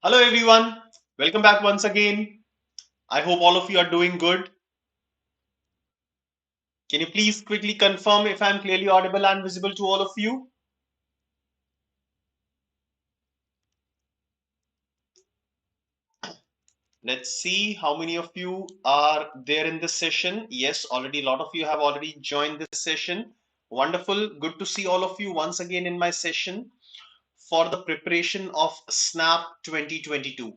Hello everyone, welcome back once again. I hope all of you are doing good. Can you please quickly confirm if I'm clearly audible and visible to all of you? Let's see how many of you are there in this session. Yes, already a lot of you have already joined this session. Wonderful, good to see all of you once again in my session for the preparation of SNAP 2022.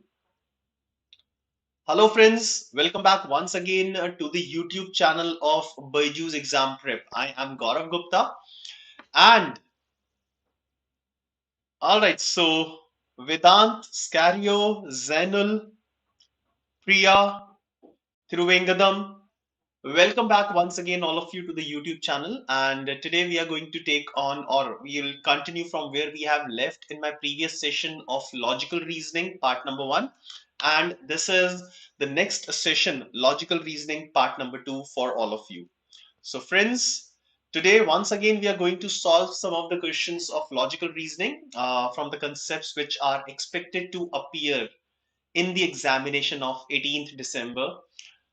Hello friends, welcome back once again to the YouTube channel of BYJU'S Exam Prep. I am Gaurav Gupta. And all right, so Vedant, Scario, Zainul, Priya, Thiruvengadam, welcome back once again, all of you, to the YouTube channel. And today we are going to take on, or we will continue from where we have left in my previous session of logical reasoning, part number 1. And this is the next session, logical reasoning, part number 2 for all of you. So friends, today once again we are going to solve some of the questions of logical reasoning from the concepts which are expected to appear in the examination of 18th December.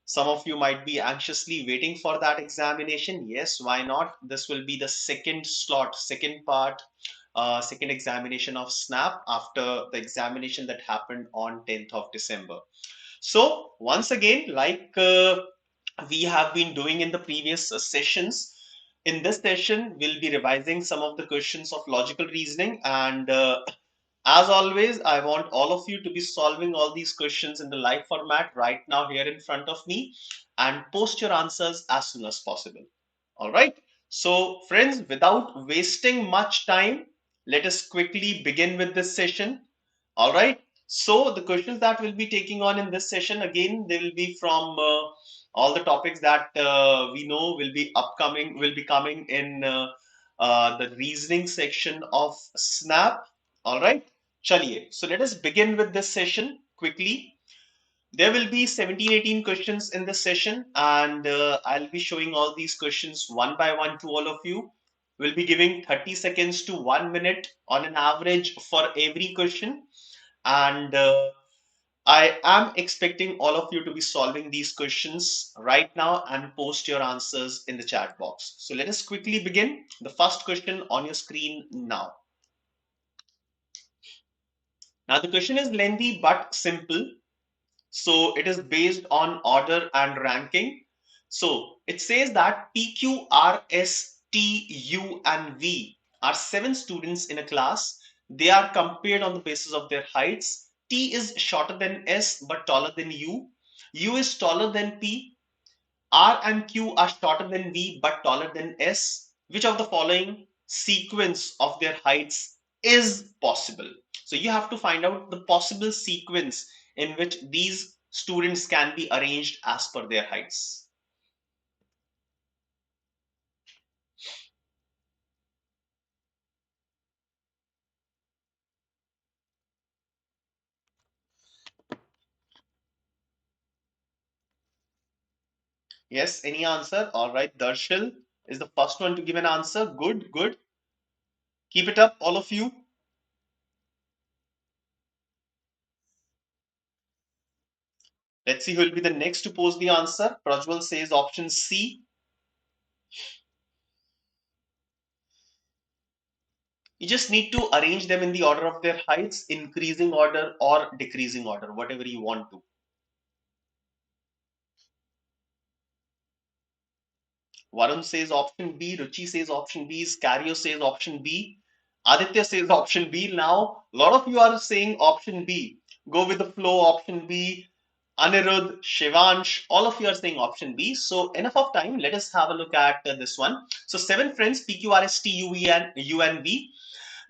Some of you might be anxiously waiting for that examination. Yes, why not? This will be the second slot, second part, second examination of SNAP after the examination that happened on 10th of December. So once again, like we have been doing in the previous sessions, in this session, we'll be revising some of the questions of logical reasoning. And as always, I want all of you to be solving all these questions in the live format right now here in front of me and post your answers as soon as possible. All right. So friends, without wasting much time, let us quickly begin with this session. All right. So the questions that we'll be taking on in this session, again, they will be from all the topics that we know will be coming in the reasoning section of SNAP. All right. Chaliye. So let us begin with this session quickly. There will be 17, 18 questions in this session, and I'll be showing all these questions one by one to all of you. We'll be giving 30 seconds to 1 minute on an average for every question. And I am expecting all of you to be solving these questions right now and post your answers in the chat box. So let us quickly begin. The first question on your screen now. Now the question is lengthy but simple. So it is based on order and ranking. So it says that P, Q, R, S, T, U, and V are 7 students in a class. They are compared on the basis of their heights. T is shorter than S but taller than U. U is taller than P. R and Q are shorter than V but taller than S. Which of the following sequence of their heights is possible? So you have to find out the possible sequence in which these students can be arranged as per their heights. Yes, any answer? All right, Darshil is the first one to give an answer. Good, good. Keep it up, all of you. Let's see who will be the next to post the answer. Prajwal says option C. You just need to arrange them in the order of their heights, increasing order or decreasing order, whatever you want to. Varun says option B, Ruchi says option B, Scario says option B, Aditya says option B. Now, a lot of you are saying option B. Go with the flow, option B. Anirudh, Shivansh, all of you are saying option B. So enough of time. Let us have a look at this one. So 7 friends, P, Q, R, S, T, U, V, and U and V.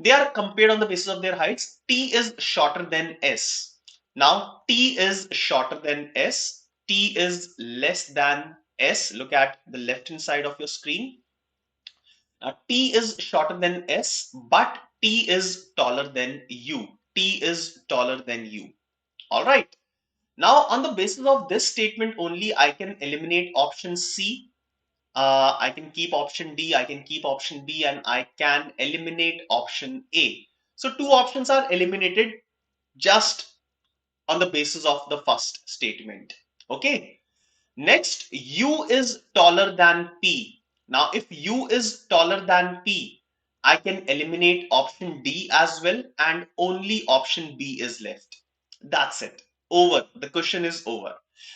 They are compared on the basis of their heights. T is shorter than S. Now, T is shorter than S. T is less than S. Look at the left hand side of your screen. T is shorter than S, but T is taller than U. T is taller than U. All right. Now, on the basis of this statement only, I can eliminate option C. I can keep option D, I can keep option B, and I can eliminate option A. So two options are eliminated. Just on the basis of the first statement. Okay. Next, U is taller than P. Now, if U is taller than P, I can eliminate option D as well, and only option B is left. That's it. Over. The question is over.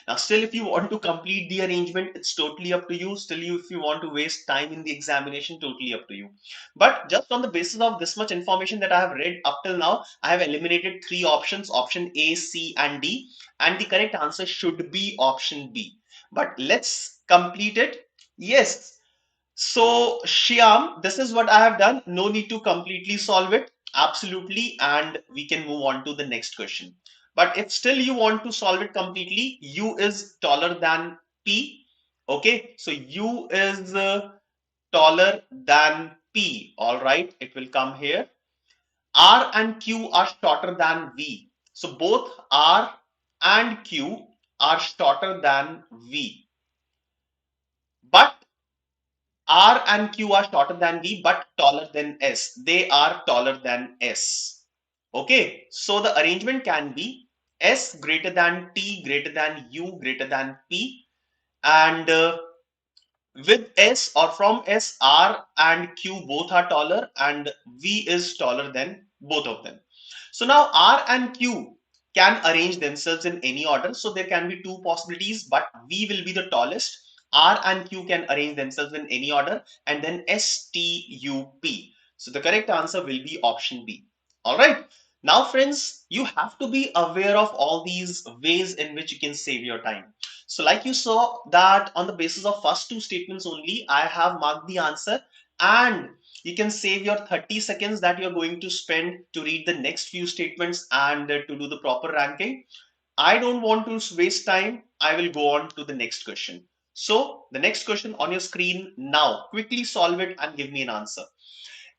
Now, still, if you want to complete the arrangement, it's totally up to you. Still, if you want to waste time in the examination, totally up to you. But just on the basis of this much information that I have read up till now, I have eliminated three options, option A, C, and D. And the correct answer should be option B. But let's complete it. Yes. So Shyam, this is what I have done. No need to completely solve it. Absolutely. And we can move on to the next question. But if still you want to solve it completely, U is taller than P. Okay. So U is taller than P. All right. It will come here. R and Q are shorter than V. So both R and Q are shorter than V. But R and Q are shorter than V but taller than S. They are taller than S. Okay, so the arrangement can be S greater than T greater than U greater than P, and with S or from S, R and Q both are taller and V is taller than both of them. So now R and Q can arrange themselves in any order. So there can be two possibilities, but V will be the tallest. R and Q can arrange themselves in any order, and then S, T, U, P. So the correct answer will be option B. All right. Now, friends, you have to be aware of all these ways in which you can save your time. So like you saw that on the basis of first two statements only, I have marked the answer, and you can save your 30 seconds that you're going to spend to read the next few statements and to do the proper ranking. I don't want to waste time. I will go on to the next question. So the next question on your screen now, quickly solve it and give me an answer.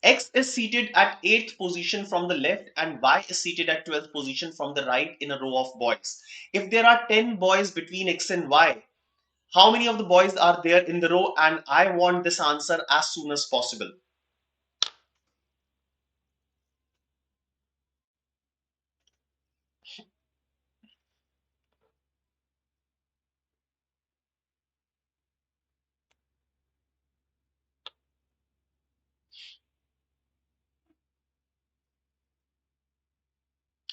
X is seated at 8th position from the left and Y is seated at 12th position from the right in a row of boys. If there are 10 boys between X and Y, how many of the boys are there in the row? And I want this answer as soon as possible.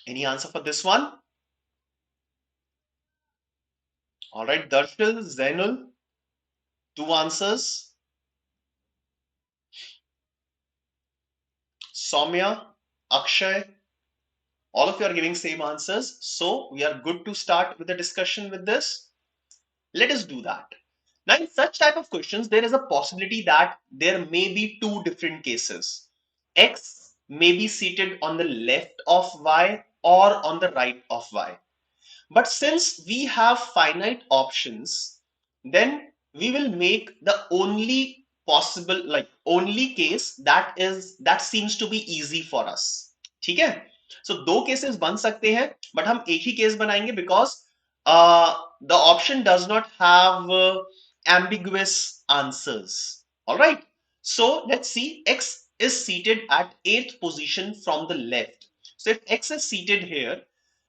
Any answer for this one? All right, Darshil, Zainul, two answers. Soumya, Akshay, all of you are giving same answers. So we are good to start with the discussion with this. Let us do that. Now, in such type of questions, there is a possibility that there may be two different cases. X may be seated on the left of Y or on the right of Y. But since we have finite options, then we will make the only possible, like only case that seems to be easy for us. ठीक है? So दो cases बन सकते हैं, but हम एक ही case बनाएंगे because the option does not have ambiguous answers. All right. So let's see. X is seated at 8th position from the left. So if X is seated here,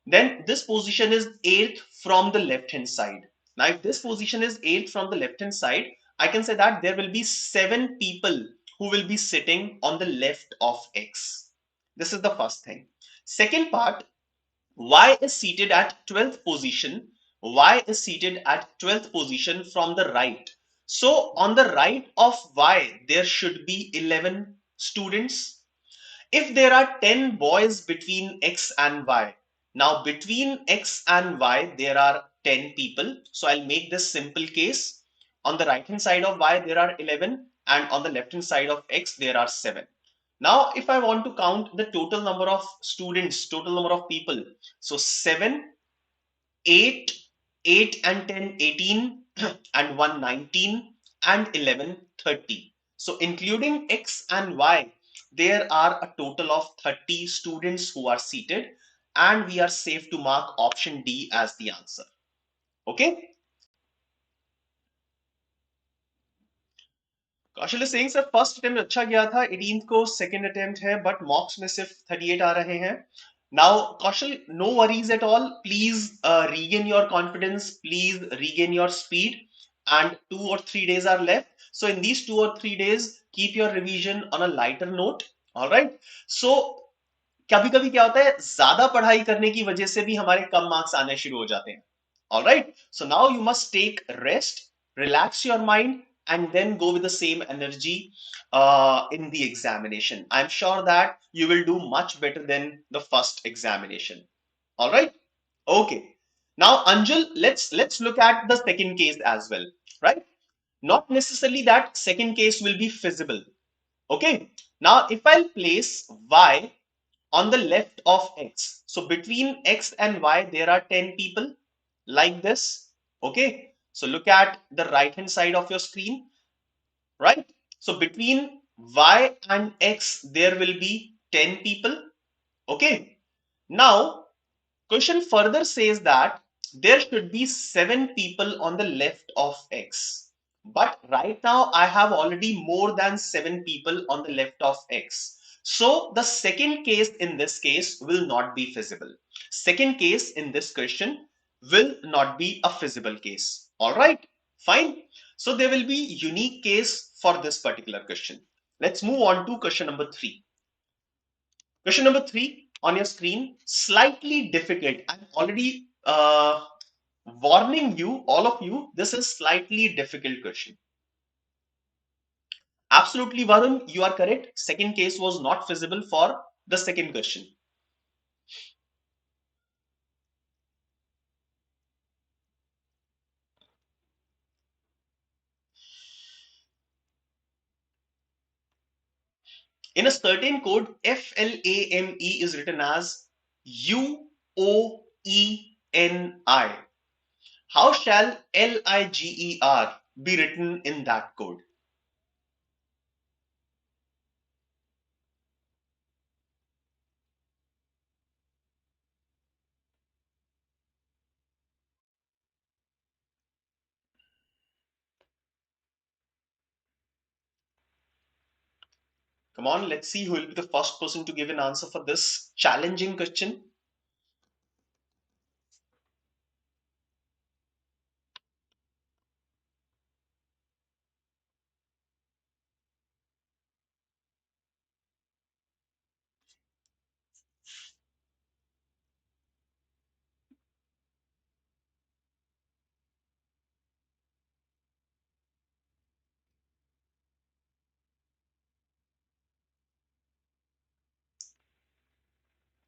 then this position is 8th from the left hand side. Now, if this position is 8th from the left hand side, I can say that there will be 7 people who will be sitting on the left of X. This is the first thing. Second part, Y is seated at 12th position. Y is seated at 12th position from the right. So on the right of Y, there should be 11 students. If there are 10 boys between X and Y, now between X and Y, there are 10 people. So I'll make this simple case. On the right hand side of Y, there are 11, and on the left hand side of X, there are 7. Now, if I want to count the total number of students, total number of people, so 7, 8, 8 and 10, 18, and 1, 19, and 11, 30. So including X and Y, there are a total of 30 students who are seated, and we are safe to mark option D as the answer. Okay? Kaushal is saying sir first attempt अच्छा गया था 18th को second attempt है but मॉक्स में सिर्फ 38 आ रहे हैं Now, Kaushal, no worries at all. Please regain your confidence. Please regain your speed. And 2 or 3 days are left. So, in these 2 or 3 days, keep your revision on a lighter note. All right. So, कभी कभी क्या होता है, ज्यादा पढ़ाई करने की वजह से भी हमारे कम मार्क्स आने शुरू हो जाते हैं. All right. So now you must take rest, relax your mind, and then go with the same energy in the examination. I'm sure that you will do much better than the first examination. All right. Okay. Now, Anjul, let's look at the second case as well. Right. Not necessarily that second case will be feasible. Okay. Now, if I'll place y on the left of x. So between x and y, there are 10 people like this. Okay. So look at the right hand side of your screen, right? So between y and x, there will be 10 people. Okay. Now, question further says that there should be 7 people on the left of x. But right now I have already more than 7 people on the left of x. So the second case in this case will not be feasible. Second case in this question will not be a feasible case. All right, fine. So there will be unique case for this particular question. Let's move on to question number 3. Question number 3 on your screen, slightly difficult. I'm already warning you, all of you, this is slightly difficult question. Absolutely, Varun, you are correct. Second case was not feasible for the second question. In a certain code, FLAME is written as UOENI. How shall LIGER be written in that code? Come on, let's see who will be the first person to give an answer for this challenging question.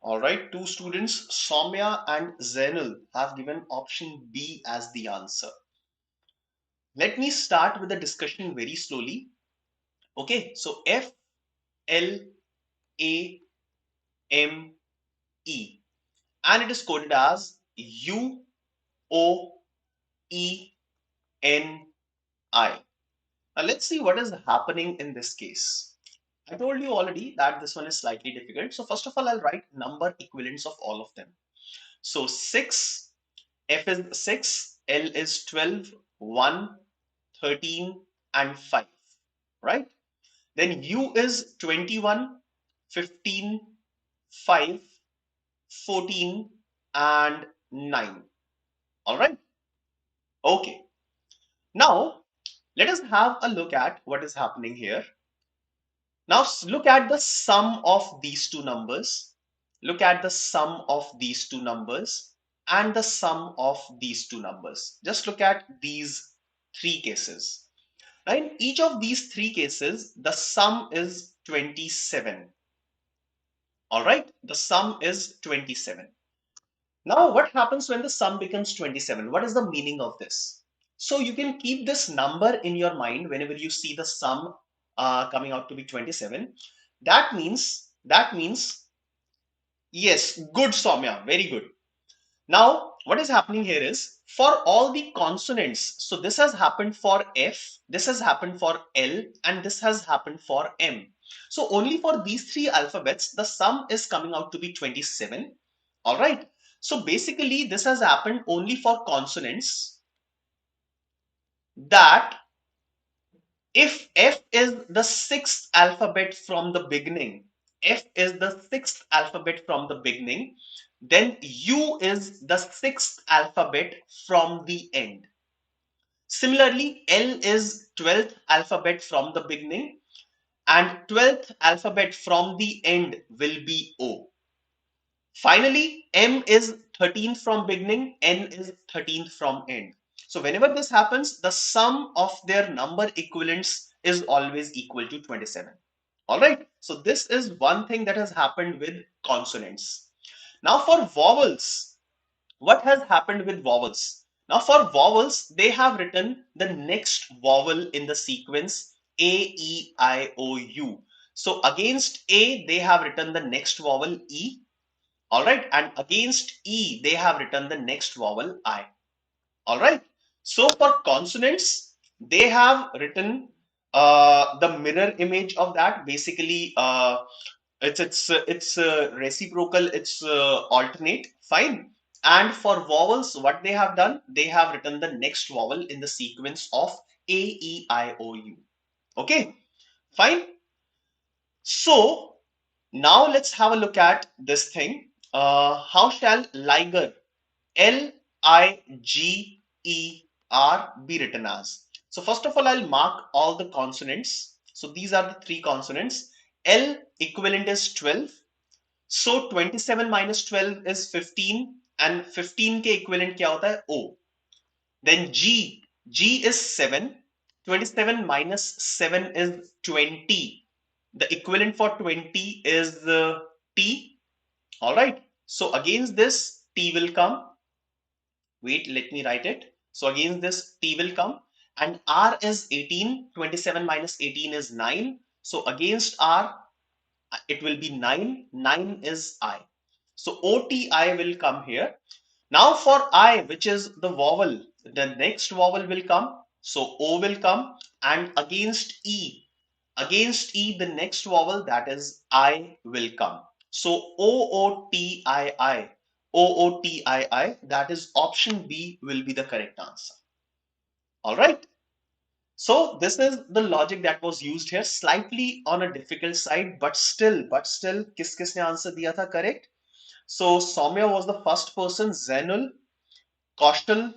All right, two students, Soumya and Zainul, have given option B as the answer. Let me start with the discussion very slowly. Okay, so FLAME, and it is coded as UOENI. Now let's see what is happening in this case. I told you already that this one is slightly difficult. So first of all, I'll write number equivalents of all of them. So 6, F is 6, L is 12, 1, 13, and 5, right? Then U is 21, 15, 5, 14, and 9. All right. Okay. Now, let us have a look at what is happening here. Now, look at the sum of these two numbers. Look at the sum of these two numbers and the sum of these two numbers. Just look at these three cases. Now, in each of these three cases, the sum is 27. All right, the sum is 27. Now, what happens when the sum becomes 27? What is the meaning of this? So you can keep this number in your mind whenever you see the sum coming out to be 27. That means, yes, good, Soumya, very good. Now, what is happening here is for all the consonants, so this has happened for F, this has happened for L, and this has happened for M. So only for these three alphabets, the sum is coming out to be 27. All right. So basically, this has happened only for consonants that if F is the sixth alphabet from the beginning, F is the sixth alphabet from the beginning, then U is the sixth alphabet from the end. Similarly, L is 12th alphabet from the beginning, and 12th alphabet from the end will be O. Finally, M is 13th from beginning, N is 13th from end. So whenever this happens, the sum of their number equivalents is always equal to 27. All right. So this is one thing that has happened with consonants. Now for vowels, what has happened with vowels? Now for vowels, they have written the next vowel in the sequence A, E, I, O, U. So against A, they have written the next vowel E. All right. And against E, they have written the next vowel I. All right. So for consonants, they have written the mirror image of that. Basically, it's reciprocal. It's alternate. Fine. And for vowels, what they have done, they have written the next vowel in the sequence of A, E, I, O, U. Okay. Fine. So now let's have a look at this thing. How shall liger, Liger, be written as? So first of all, I'll mark all the consonants. So these are the three consonants. L equivalent is 12. So 27 minus 12 is 15, and 15 के equivalent क्या होता है? O. Then G is 7. 27 minus 7 is 20. The equivalent for 20 is T. All right. So against this, T will come. Wait, let me write it. So against this, T will come. And R is 18. 27 minus 18 is 9. So against R, it will be 9. 9 is I. So OTI will come here. Now for I, which is the vowel, the next vowel will come. So O will come. And against E, the next vowel, that is I, will come. So OOTII, OOTII, that is option B will be the correct answer. All right. So this is the logic that was used here, slightly on a difficult side, but still, किसने answer दिया था correct? So Soumya was the first person, Zainul, Kaushal,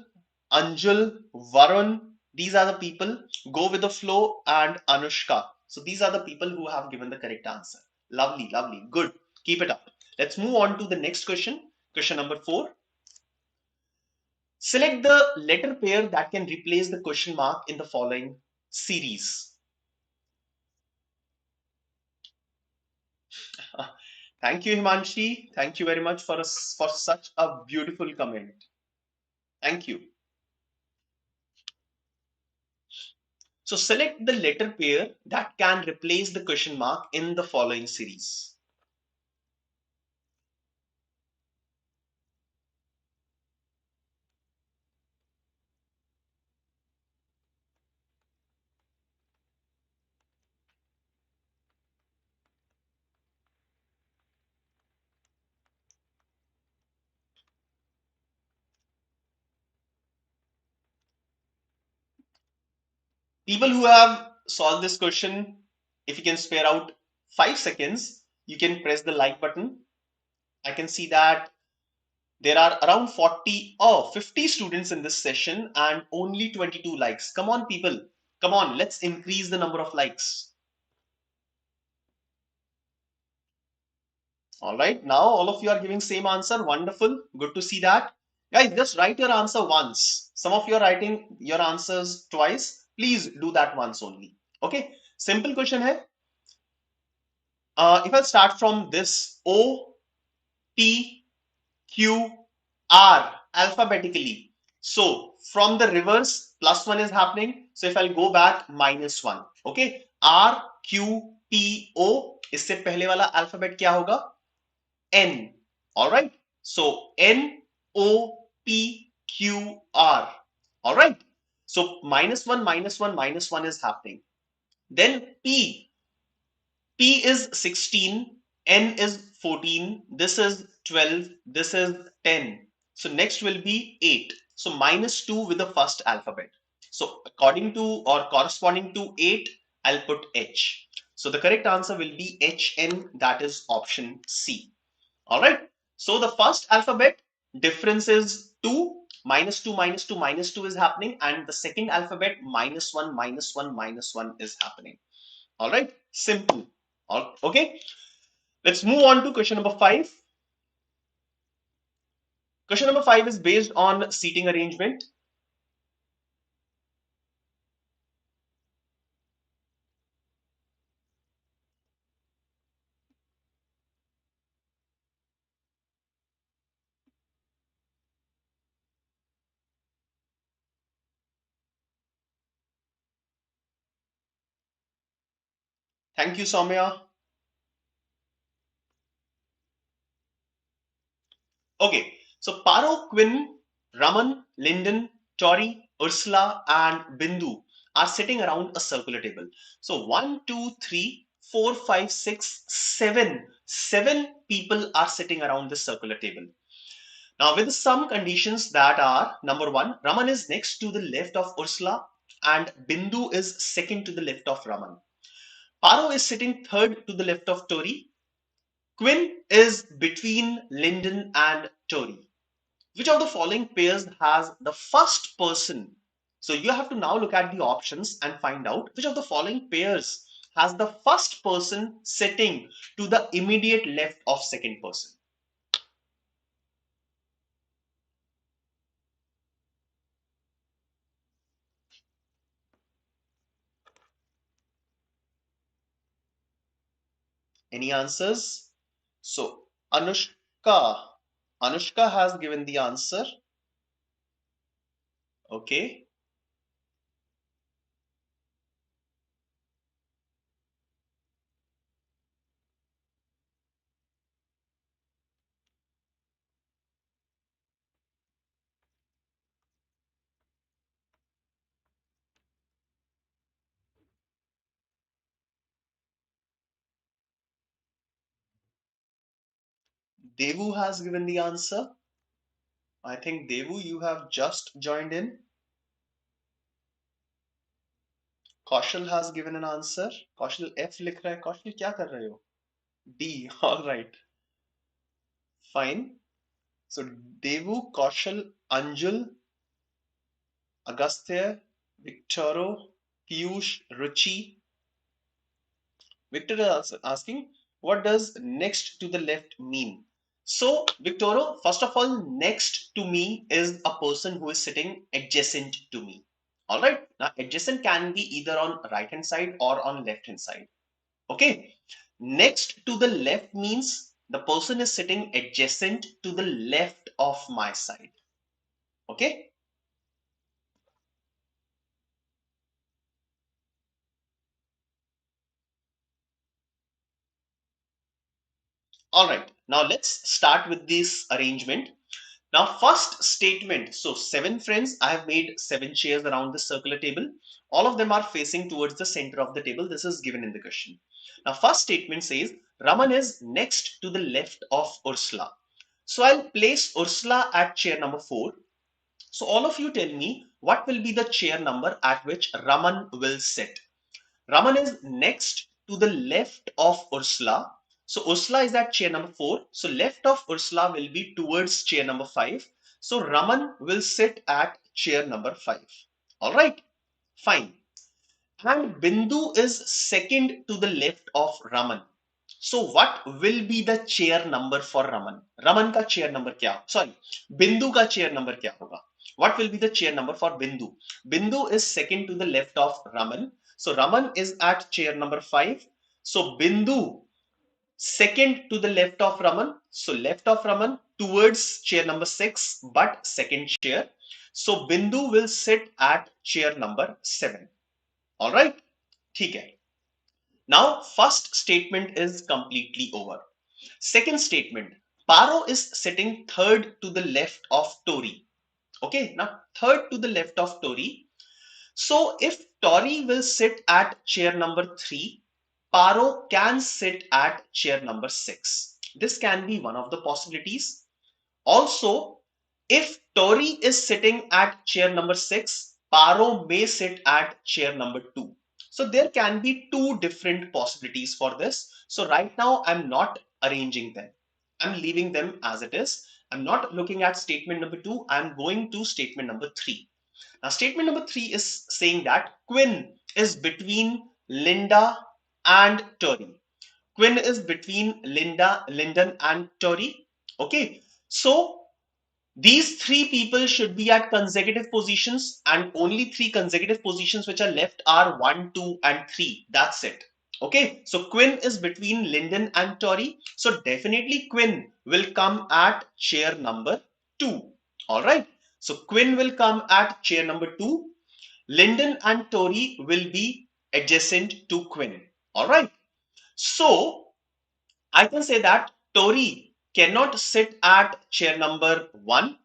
Anjul, Varun, these are the people. Go with the flow, and Anushka. So these are the people who have given the correct answer. Lovely, lovely, good. Keep it up. Let's move on to the next question. Question number 4. Select the letter pair that can replace the question mark in the following series. Thank you, Himanshi. Thank you very much for such a beautiful comment. Thank you. So select the letter pair that can replace the question mark in the following series. People who have solved this question, if you can spare out 5 seconds, you can press the like button. I can see that there are around 50 students in this session and only 22 likes. Come on, people. Come on, let's increase the number of likes. All right, now all of you are giving same answer. Wonderful. Good to see that. Guys, just write your answer once. Some of you are writing your answers twice. Please do that once only. Okay, simple question hai. If I start from this O, P, Q, R alphabetically. So from the reverse, +1 is happening. So if I'll go back, -1. Okay, R, Q, P, O. इससे पहले वाला alphabet क्या होगा? N. All right. So N, O, P, Q, R. All right. So -1, -1, -1 is happening. Then P. P is 16. N is 14. This is 12. This is 10. So next will be 8. So -2 with the first alphabet. So according to or corresponding to 8, I'll put H. So the correct answer will be HN, that is option C. All right. So the first alphabet difference is 2, minus 2, minus 2, minus 2 is happening, and the second alphabet minus 1, minus 1, minus 1 is happening. All right. Simple. Okay. Let's move on to question number 5. Question number 5 is based on seating arrangement. Thank you, Soumya. Okay, so Paro, Quinn, Raman, Lyndon, Tori, Ursula, and Bindu are sitting around a circular table. So 1, 2, 3, 4, 5, 6, 7. 7 people are sitting around this circular table. Now, with some conditions that are number 1, Raman is next to the left of Ursula, and Bindu is second to the left of Raman. Paro is sitting third to the left of Tori. Quinn is between Lyndon and Tori. Which of the following pairs has the first person? So you have to now look at the options and find out which of the following pairs has the first person sitting to the immediate left of second person. Any answers? So Anushka has given the answer. Okay. Devu has given the answer. I think Devu, you have just joined in. Kaushal has given an answer. Kaushal F लिख रहा है. Kaushal क्या कर रहे हो? D. All right. Fine. So Devu, Kaushal, Anjul, Agastya, Victoro, Piyush, Ruchi. Victor is asking, what does next to the left mean? So, Victoro, first of all, next to me is a person who is sitting adjacent to me. All right. Now, adjacent can be either on right hand side or on left hand side. Okay. Next to the left means the person is sitting adjacent to the left of my side. Okay. All right, now let's start with this arrangement. Now, first statement. So, 7 friends, I have made 7 chairs around the circular table. All of them are facing towards the center of the table. This is given in the question. Now, first statement says Raman is next to the left of Ursula. So, I'll place Ursula at chair number 4. So, all of you tell me what will be the chair number at which Raman will sit. Raman is next to the left of Ursula. So Ursula is at chair number 4. So left of Ursula will be towards chair number 5. So Raman will sit at chair number 5. All right, fine. And Bindu is second to the left of Raman. So what will be the chair number for Raman? Raman का chair number क्या? Sorry, Bindu का chair number क्या होगा? What will be the chair number for Bindu? Bindu is second to the left of Raman. So Raman is at chair number 5. So Bindu second to the left of Raman. So left of Raman towards chair number 6, but second chair. So Bindu will sit at chair number 7. All right, ठीक है. Now, first statement is completely over. Second statement, Paro is sitting third to the left of Tori. Okay, now third to the left of Tori. So if Tori will sit at chair number 3, Paro can sit at chair number 6. This can be one of the possibilities. Also, if Tori is sitting at chair number 6, Paro may sit at chair number 2. So there can be two different possibilities for this. So right now I'm not arranging them. I'm leaving them as it is. I'm not looking at statement number 2. I'm going to statement number 3. Now statement number 3 is saying that Quinn is between Linda and Tori. Quinn is between Lyndon and Tori. Okay. So these three people should be at consecutive positions, and only three consecutive positions which are left are 1, 2, and 3. That's it. Okay, so Quinn is between Lyndon and Tori. So definitely Quinn will come at chair number 2. All right. So Quinn will come at chair number 2. Lyndon and Tori will be adjacent to Quinn. All right. So I can say that Tori cannot sit at chair number 1.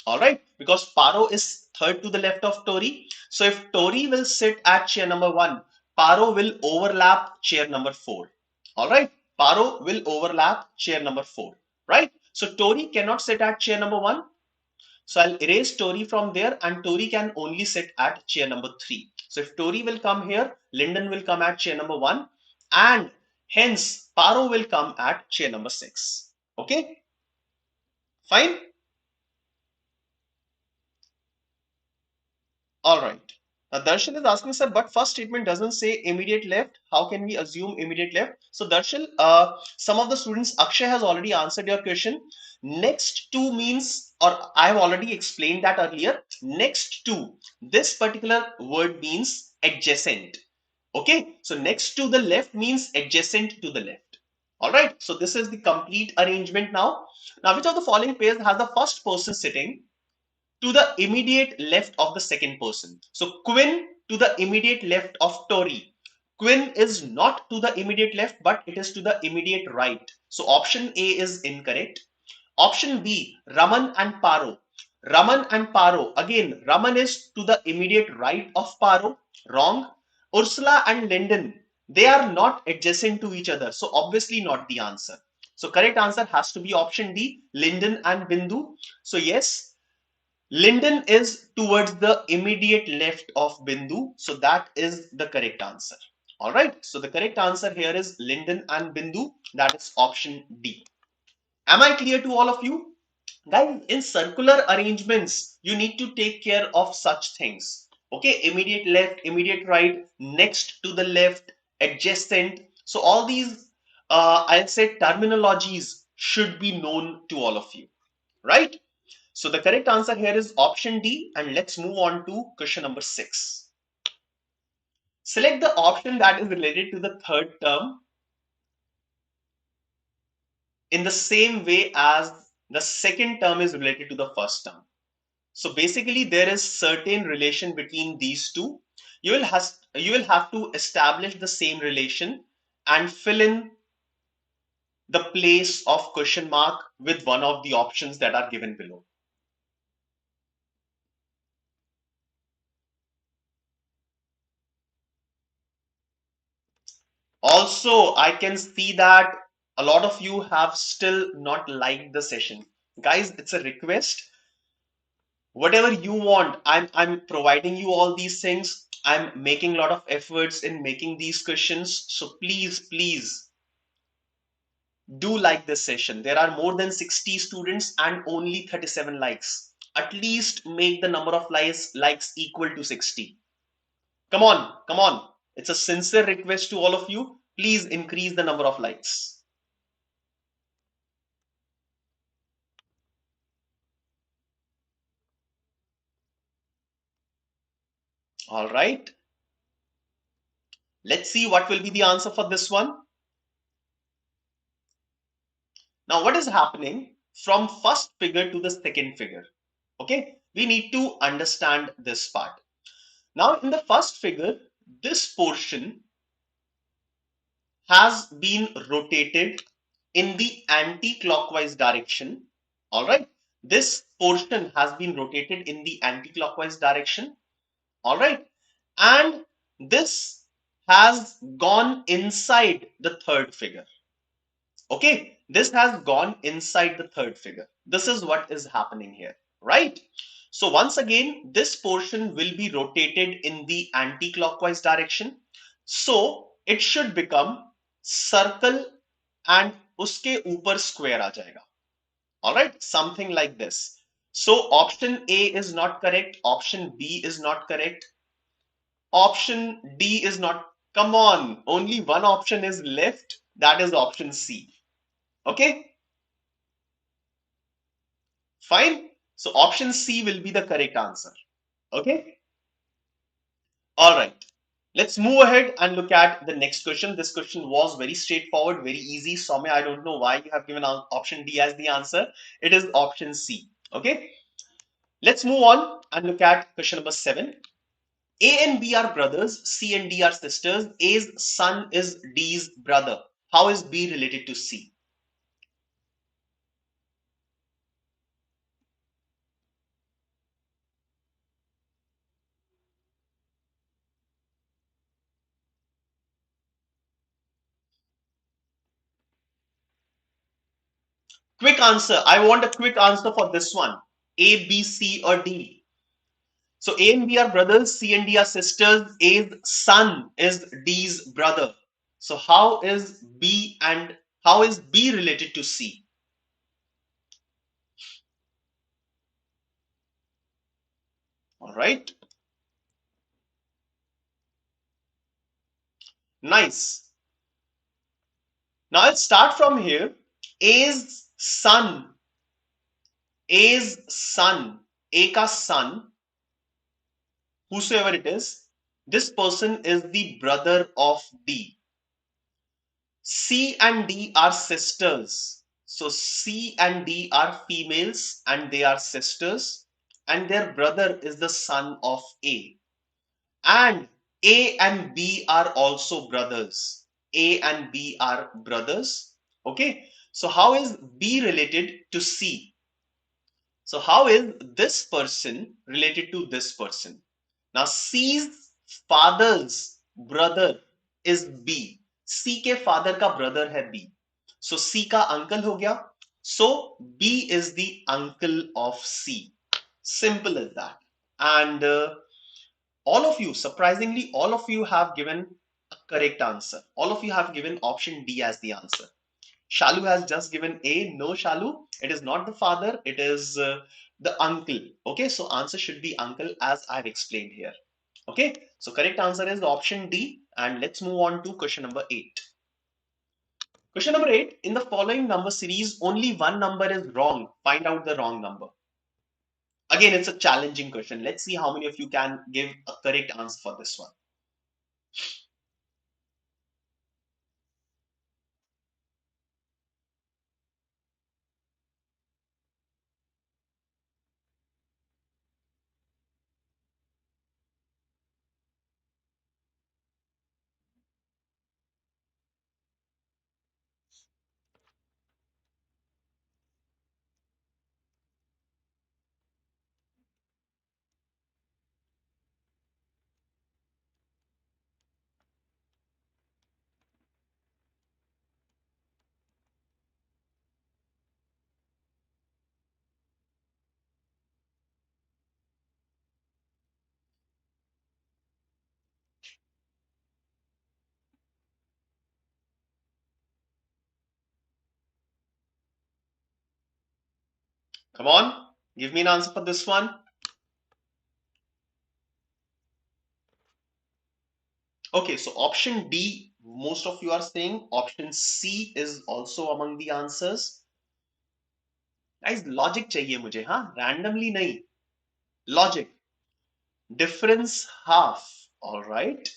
All right, because Paro is third to the left of Tori. So if Tori will sit at chair number 1, Paro will overlap chair number 4. All right, Paro will overlap chair number 4. Right. So Tori cannot sit at chair number 1. So I'll erase Tori from there, and Tori can only sit at chair number 3. So if Tori will come here, Lyndon will come at chair number 1, and hence Paro will come at chair number 6. Okay, fine. All right. Now Darshan is asking, sir, but first statement doesn't say immediate left. How can we assume immediate left? So Darshan, some of the students, Akshay has already answered your question. Next to means, or I have already explained that earlier. Next to, this particular word means adjacent. Okay. So next to the left means adjacent to the left. All right. So this is the complete arrangement now. Now, which of the following pairs has the first person sitting to the immediate left of the second person? So Quinn to the immediate left of Tori. Quinn is not to the immediate left, but it is to the immediate right. So option A is incorrect. Option B, Raman and Paro. Raman and Paro. Again, Raman is to the immediate right of Paro. Wrong. Ursula and Lyndon. They are not adjacent to each other. So obviously not the answer. So correct answer has to be option D, Lyndon and Bindu. So yes, Lyndon is towards the immediate left of Bindu. So that is the correct answer. All right. So the correct answer here is Lyndon and Bindu. That is option D. Am I clear to all of you? Guys, in circular arrangements, you need to take care of such things. Okay. Immediate left, immediate right, next to the left, adjacent. So all these, I'll say terminologies should be known to all of you. Right? So the correct answer here is option D, and let's move on to question number 6. Select the option that is related to the third term in the same way as the second term is related to the first term. So basically there is certain relation between these two. You will have to establish the same relation and fill in the place of question mark with one of the options that are given below. Also, I can see that a lot of you have still not liked the session. Guys, it's a request. Whatever you want, I'm providing you all these things. I'm making a lot of efforts in making these questions. So please do like this session. There are more than 60 students and only 37 likes. At least make the number of likes equal to 60. Come on, come on. It's a sincere request to all of you. Please increase the number of likes. All right. Let's see what will be the answer for this one. Now, what is happening from first figure to the second figure? Okay, we need to understand this part. Now, in the first figure, this portion has been rotated in the anti-clockwise direction. All right, this portion has been rotated in the anti-clockwise direction. All right, and this has gone inside the third figure. Okay, this has gone inside the third figure. This is what is happening here, right? So once again, this portion will be rotated in the anti-clockwise direction. So it should become circle and uske ऊपर square आ जाएगा. All right, something like this. So option A is not correct. Option B is not correct. Option D is not. Come on, only one option is left. That is option C. Okay, fine. So option C will be the correct answer. Okay, all right. Let's move ahead and look at the next question. This question was very straightforward, very easy. Soumya, I don't know why you have given option D as the answer. It is option C. Okay, let's move on and look at question number 7. A and B are brothers, C and D are sisters. A's son is D's brother. How is B related to C? Quick answer. I want a quick answer for this one. A, B, C, or D. So A and B are brothers, C and D are sisters. A's son is D's brother. So how is B related to C? All right. Nice. Now let's start from here. A's son, A's son, A ka son, whosoever it is, this person is the brother of D. C and D are sisters. So C and D are females and they are sisters, and their brother is the son of A. And A and B are also brothers. A and B are brothers. Okay. So how is B related to C? So how is this person related to this person? Now C's father's brother is B. C के father का brother है B. So C का uncle हो गया. So B is the uncle of C. Simple as that. And all of you, surprisingly, all of you have given a correct answer. All of you have given option D as the answer. Shalu has just given A. No, Shalu, it is not the father, it is the uncle. Okay, so answer should be uncle as I've explained here. Okay, so correct answer is option D. And let's move on to question number 8. Question number 8, in the following number series, only one number is wrong. Find out the wrong number. Again, it's a challenging question. Let's see how many of you can give a correct answer for this one. Come on, give me an answer for this one. Okay, so option D, most of you are saying. Option C is also among the answers. Guys, logic चाहिए मुझे, हाँ, randomly नहीं. Logic. Difference half. All right.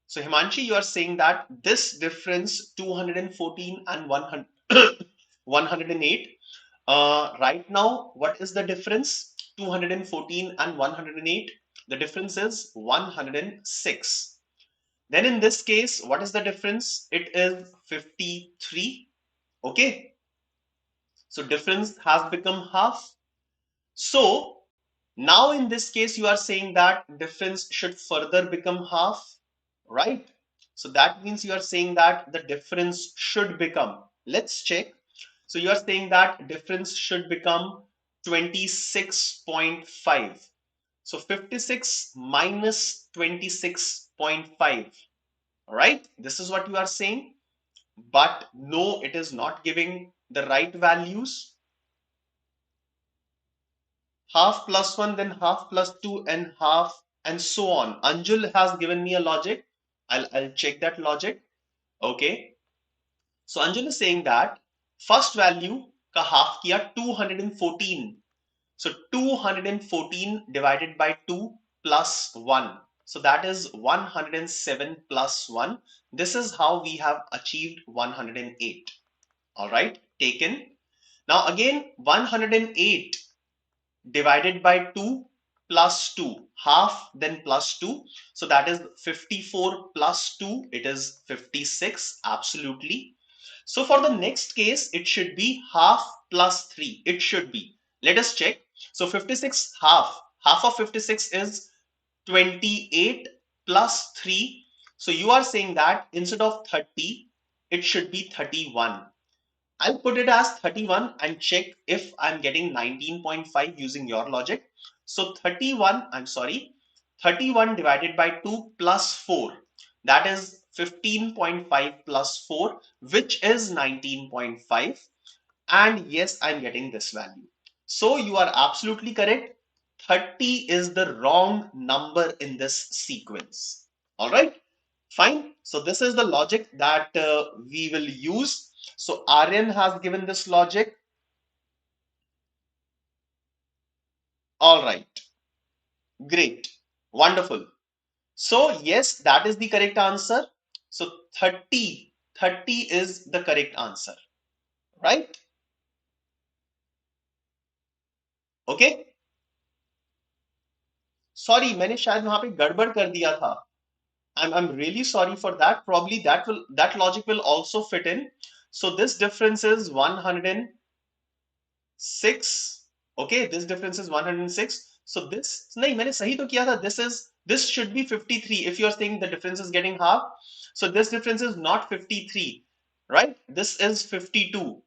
So Himanshi, you are saying that this difference 214 and 100, 108. Right now, what is the difference? 214 and 108. The difference is 106. Then in this case, what is the difference? It is 53. Okay. So difference has become half. So now in this case, you are saying that difference should further become half, right? So that means you are saying that the difference should become, let's check. So you are saying that difference should become 26.5. So 56 minus 26.5. All right, this is what you are saying. But no, it is not giving the right values. Half plus 1, then half plus 2, and half, and so on. Anjul has given me a logic. I'll check that logic. Okay. So Anjul is saying that first value ka half kiya 214. So 214 divided by 2 plus 1. So that is 107 plus 1. This is how we have achieved 108. All right, taken. Now again 108 divided by 2 plus 2, half then plus 2. So that is 54 plus 2, it is 56, absolutely. So for the next case, it should be half plus 3. It should be. Let us check. So 56 half of 56 is 28 plus 3. So you are saying that instead of 30, it should be 31. I'll put it as 31 and check if I'm getting 19.5 using your logic. So 31 divided by 2 plus 4. That is 15.5 plus 4, which is 19.5. And yes, I'm getting this value. So you are absolutely correct. 30 is the wrong number in this sequence. All right. Fine. So this is the logic that we will use. So Aryan has given this logic. All right. Great. Wonderful. So yes, that is the correct answer. So 30 is the correct answer. Right? Okay. Sorry, मैंने शायद वहां पे गड़बड़ कर दिया था. I'm really sorry for that. Probably that logic will also fit in. So this difference is 106. Okay, this difference is 106. So this नहीं मैंने सही तो किया था. This should be 53 if you're saying the difference is getting half. So this difference is not 53, right? This is 52.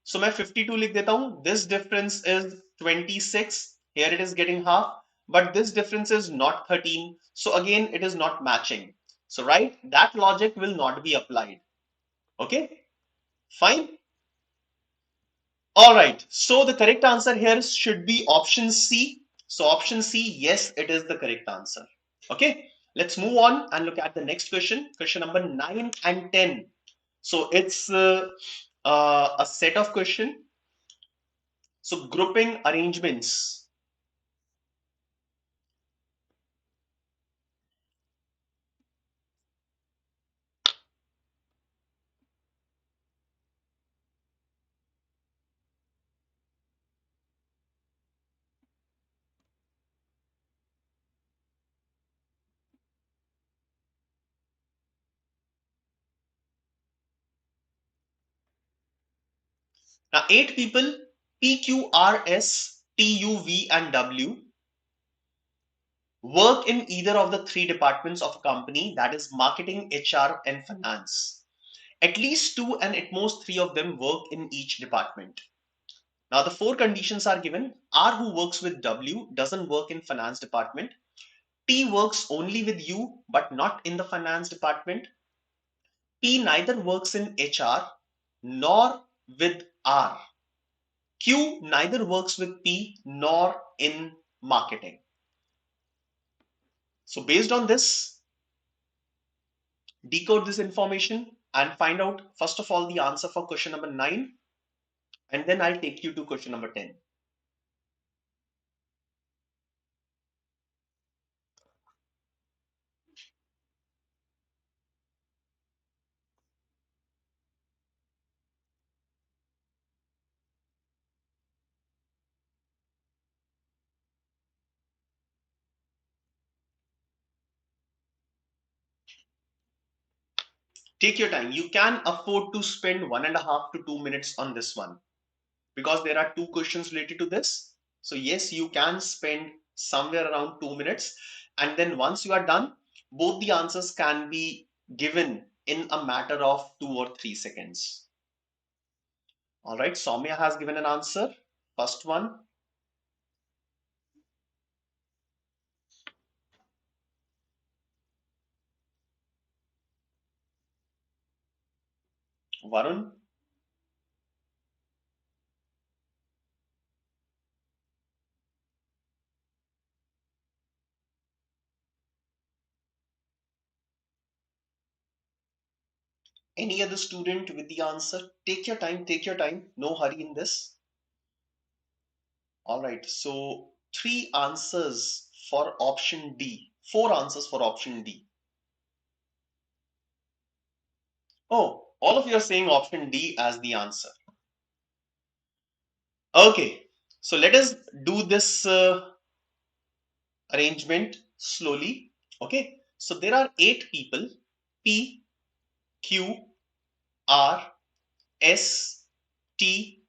So मैं 52 लिख देता हूँ. This difference is 26. Here it is getting half. But this difference is not 13. So again, it is not matching. So right, that logic will not be applied. Okay, fine. All right, so the correct answer here should be option C. So option C, yes, it is the correct answer. Okay, let's move on and look at the next question. Question number 9 and 10. So it's a set of question. So grouping arrangements. Now 8 people, P, Q, R, S, T, U, V and W, work in either of the three departments of a company, that is marketing, HR and finance. At least 2 and at most 3 of them work in each department. Now the 4 conditions are given. R, who works with W, doesn't work in finance department. T works only with U but not in the finance department. P neither works in HR nor with R. Q neither works with P nor in marketing. So based on this, decode this information and find out first of all the answer for question number 9, and then I'll take you to question number 10. Take your time. You can afford to spend 1.5 to 2 minutes on this one because there are 2 questions related to this. So yes, you can spend somewhere around 2 minutes, and then once you are done, both the answers can be given in a matter of 2 or 3 seconds. All right, Soumya has given an answer. First one. Varun. Any other student with the answer? Take your time, take your time. No hurry in this. All right, so three answers for option D, four answers for option D. Oh, all of you are saying option D as the answer. Okay, so let us do this arrangement slowly. Okay, so there are 8 people: P, Q, R, S, T,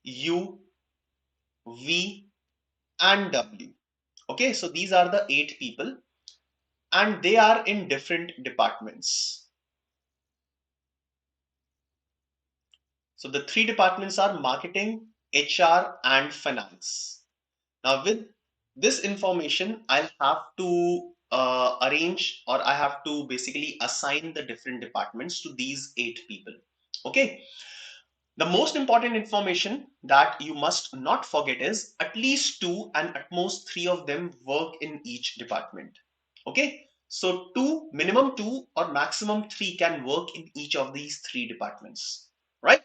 U, V, and W. Okay, so these are the 8 people and they are in different departments. So the 3 departments are marketing, HR, and finance. Now, with this information, I'll have to arrange, or I have to basically assign the different departments to these 8 people. Okay. The most important information that you must not forget is at least 2 and at most 3 of them work in each department. Okay. So minimum 2 or maximum 3 can work in each of these 3 departments, right?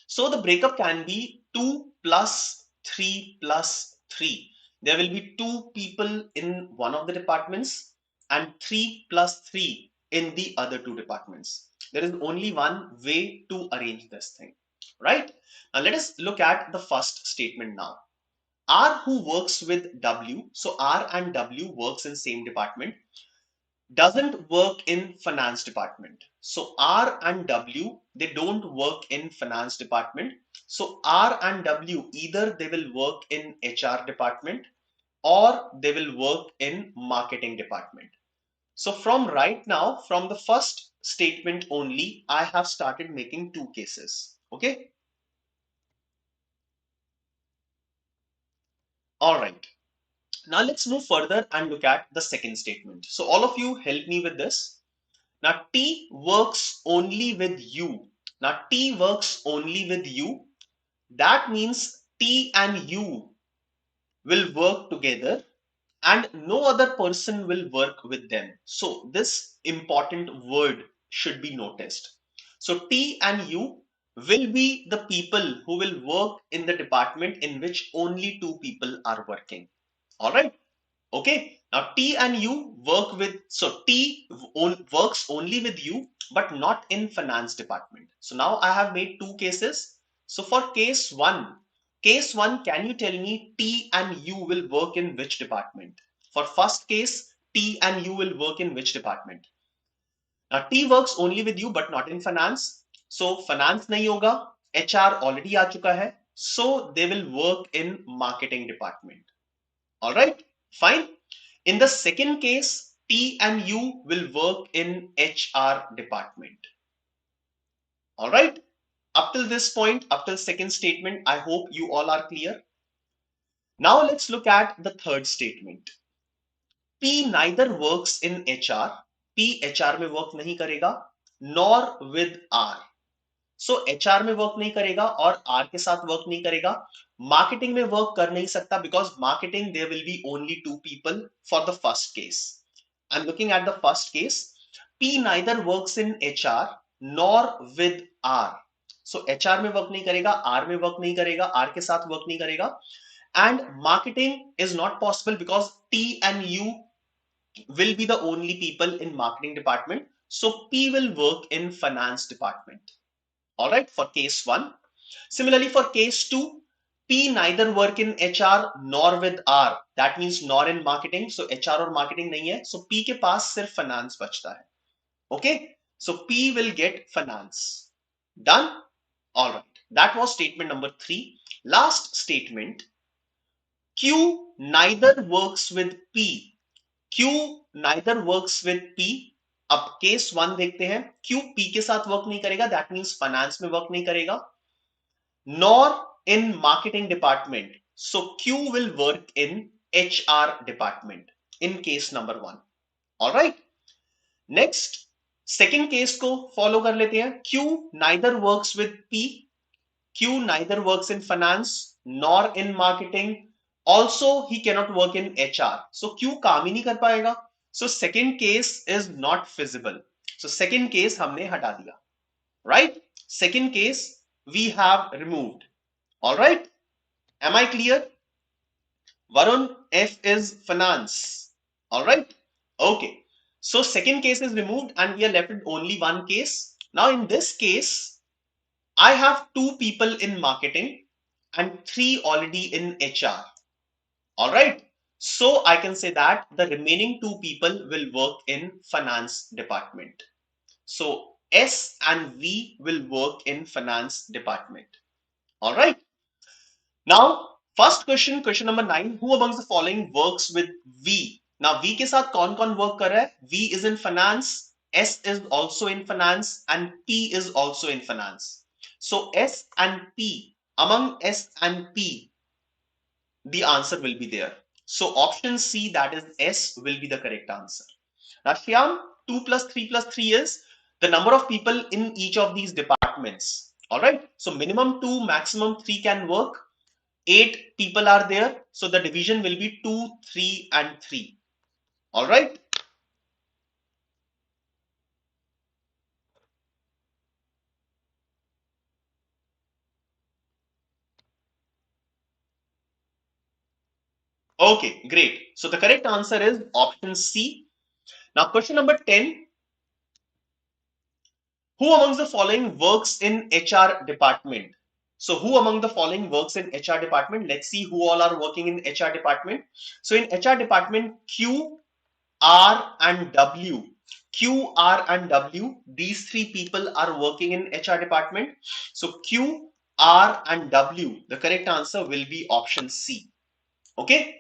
So the breakup can be 2 plus 3 plus 3. There will be 2 people in one of the departments and 3 plus 3 in the other 2 departments. There is only one way to arrange this thing, right? Now let us look at the first statement now. R who works with W, so R and W works in same department, doesn't work in finance department. So R and W, they don't work in finance department. So R and W, either they will work in HR department or they will work in marketing department. So from right now, from the first statement only, I have started making 2 cases. Okay. All right. Now let's move further and look at the second statement. So all of you help me with this. Now T works only with you. Now T works only with you. That means T and you will work together and no other person will work with them. So this important word should be noticed. So T and you will be the people who will work in the department in which only 2 people are working. All right. Okay, now T and U work with, so works only with you, but not in finance department. So now I have made 2 cases. So for case one, can you tell me T and U will work in which department? For first case, T and U will work in which department? Now T works only with you, but not in finance. So finance nahi hoga, HR already aa chuka hai. So they will work in marketing department. All right, fine. In the second case, T and U will work in HR department. All right. Up till this point, up till second statement, I hope you all are clear. Now let's look at the third statement. P neither works in HR. P HR में work नहीं करेगा, nor with R. So HR में work नहीं करेगा और R के साथ work नहीं करेगा. मार्केटिंग में वर्क कर नहीं सकता because marketing there will be only 2 people for the first case. I am looking at the first case. P neither works in HR nor with R. So HR में work नहीं करेगा, R में work नहीं करेगा, R के साथ work नहीं करेगा. And marketing is not possible because T and U will be the only people in marketing department. So P will work in finance department. All right, for case 1. Similarly, for case 2, P neither work in HR nor with R. That means nor in marketing. So HR और marketing नहीं है. So P के पास सिर्फ finance बचता है. Okay, so P will get finance. Done? All right. That was statement number 3. Last statement. Q neither works with P. Q neither works with P. अब case 1 देखते हैं. Q P के साथ work नहीं करेगा. That means finance में work नहीं करेगा. Nor in marketing department. So Q will work in HR department in case number 1. All right. Next, second case को फॉलो कर लेते हैं. Q neither works with P. Q neither works in finance nor in marketing. Also, he cannot work in HR. So Q काम ही नहीं कर पाएगा. So second case is not feasible. So second case हमने हटा दिया. Right? Second case we have removed. All right? Am I clear? Varun, F is finance. All right? Okay. So second case is removed and we are left with only one case. Now in this case, I have two people in marketing and three already in HR. All right. So I can say that the remaining two people will work in finance department. So S and V will work in finance department. All right. Now, first question, question number 9. Who amongst the following works with V? Now, V के साथ कौन कौन work कर रहा है? V is in finance, S is also in finance, and P is also in finance. So, S and P, among S and P, the answer will be there. So, option C, that is S, will be the correct answer. Now, Shyam, 2 plus 3 plus 3 is the number of people in each of these departments. All right. So, minimum 2, maximum 3 can work. 8 people are there, so the division will be 2, 3 and 3. All right. Okay, great. So the correct answer is option C. Now question number 10. Who amongst the following works in HR department? So who among the following works in HR department? Let's see who all are working in HR department. So in HR department, Q, R and W. Q, R and W, these three people are working in HR department. So Q, R and W, the correct answer will be option C. Okay.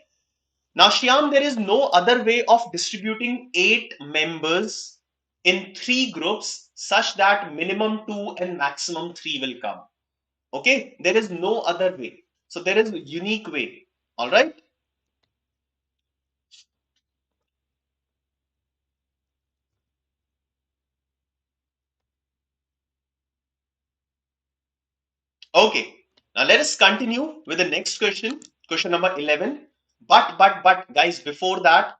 Now Shyam, there is no other way of distributing 8 members in 3 groups such that minimum 2 and maximum 3 will come. Okay. There is no other way. So there is a unique way. All right. Okay, now let us continue with the next question, question number 11. But guys, before that,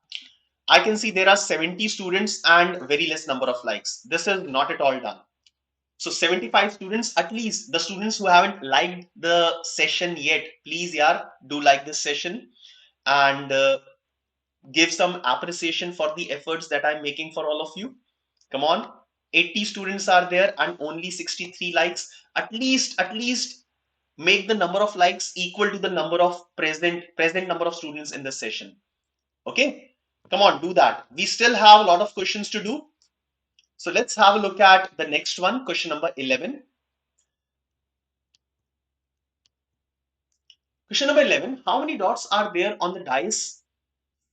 I can see there are 70 students and very less number of likes. This is not at all done. So 75 students, at least the students who haven't liked the session yet, please yeah, do like this session and give some appreciation for the efforts that I'm making for all of you. Come on, 80 students are there and only 63 likes. At least make the number of likes equal to the number of present number of students in the session. Okay, come on, do that. We still have a lot of questions to do. So let's have a look at the next one, question number 11. Question number 11. How many dots are there on the dice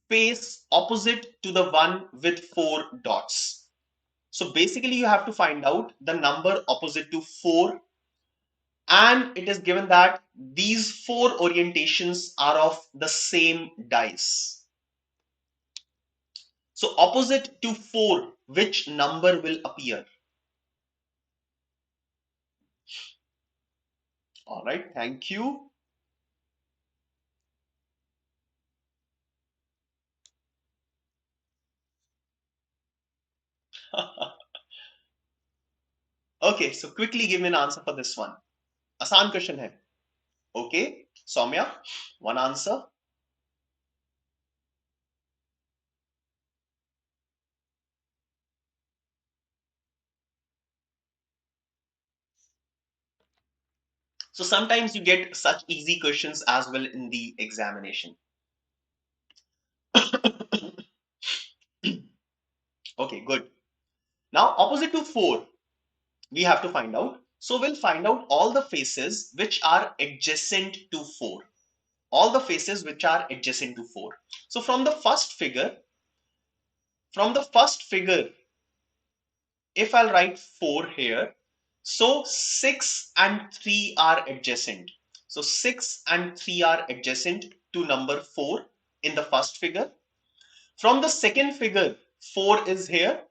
face opposite to the one with 4 dots? So basically you have to find out the number opposite to 4, and it is given that these 4 orientations are of the same dice. So opposite to 4, which number will appear? All right, thank you. Okay, so quickly give me an answer for this one. Asan question hai. Okay, Soumya, one answer. So sometimes you get such easy questions as well in the examination. Okay, good. Now opposite to 4, we have to find out. So we'll find out all the faces which are adjacent to 4. All the faces which are adjacent to 4. So from the first figure, if I'll write 4 here, so 6 and 3 are adjacent. So 6 and 3 are adjacent to number 4 in the first figure. From the second figure, 4 is here.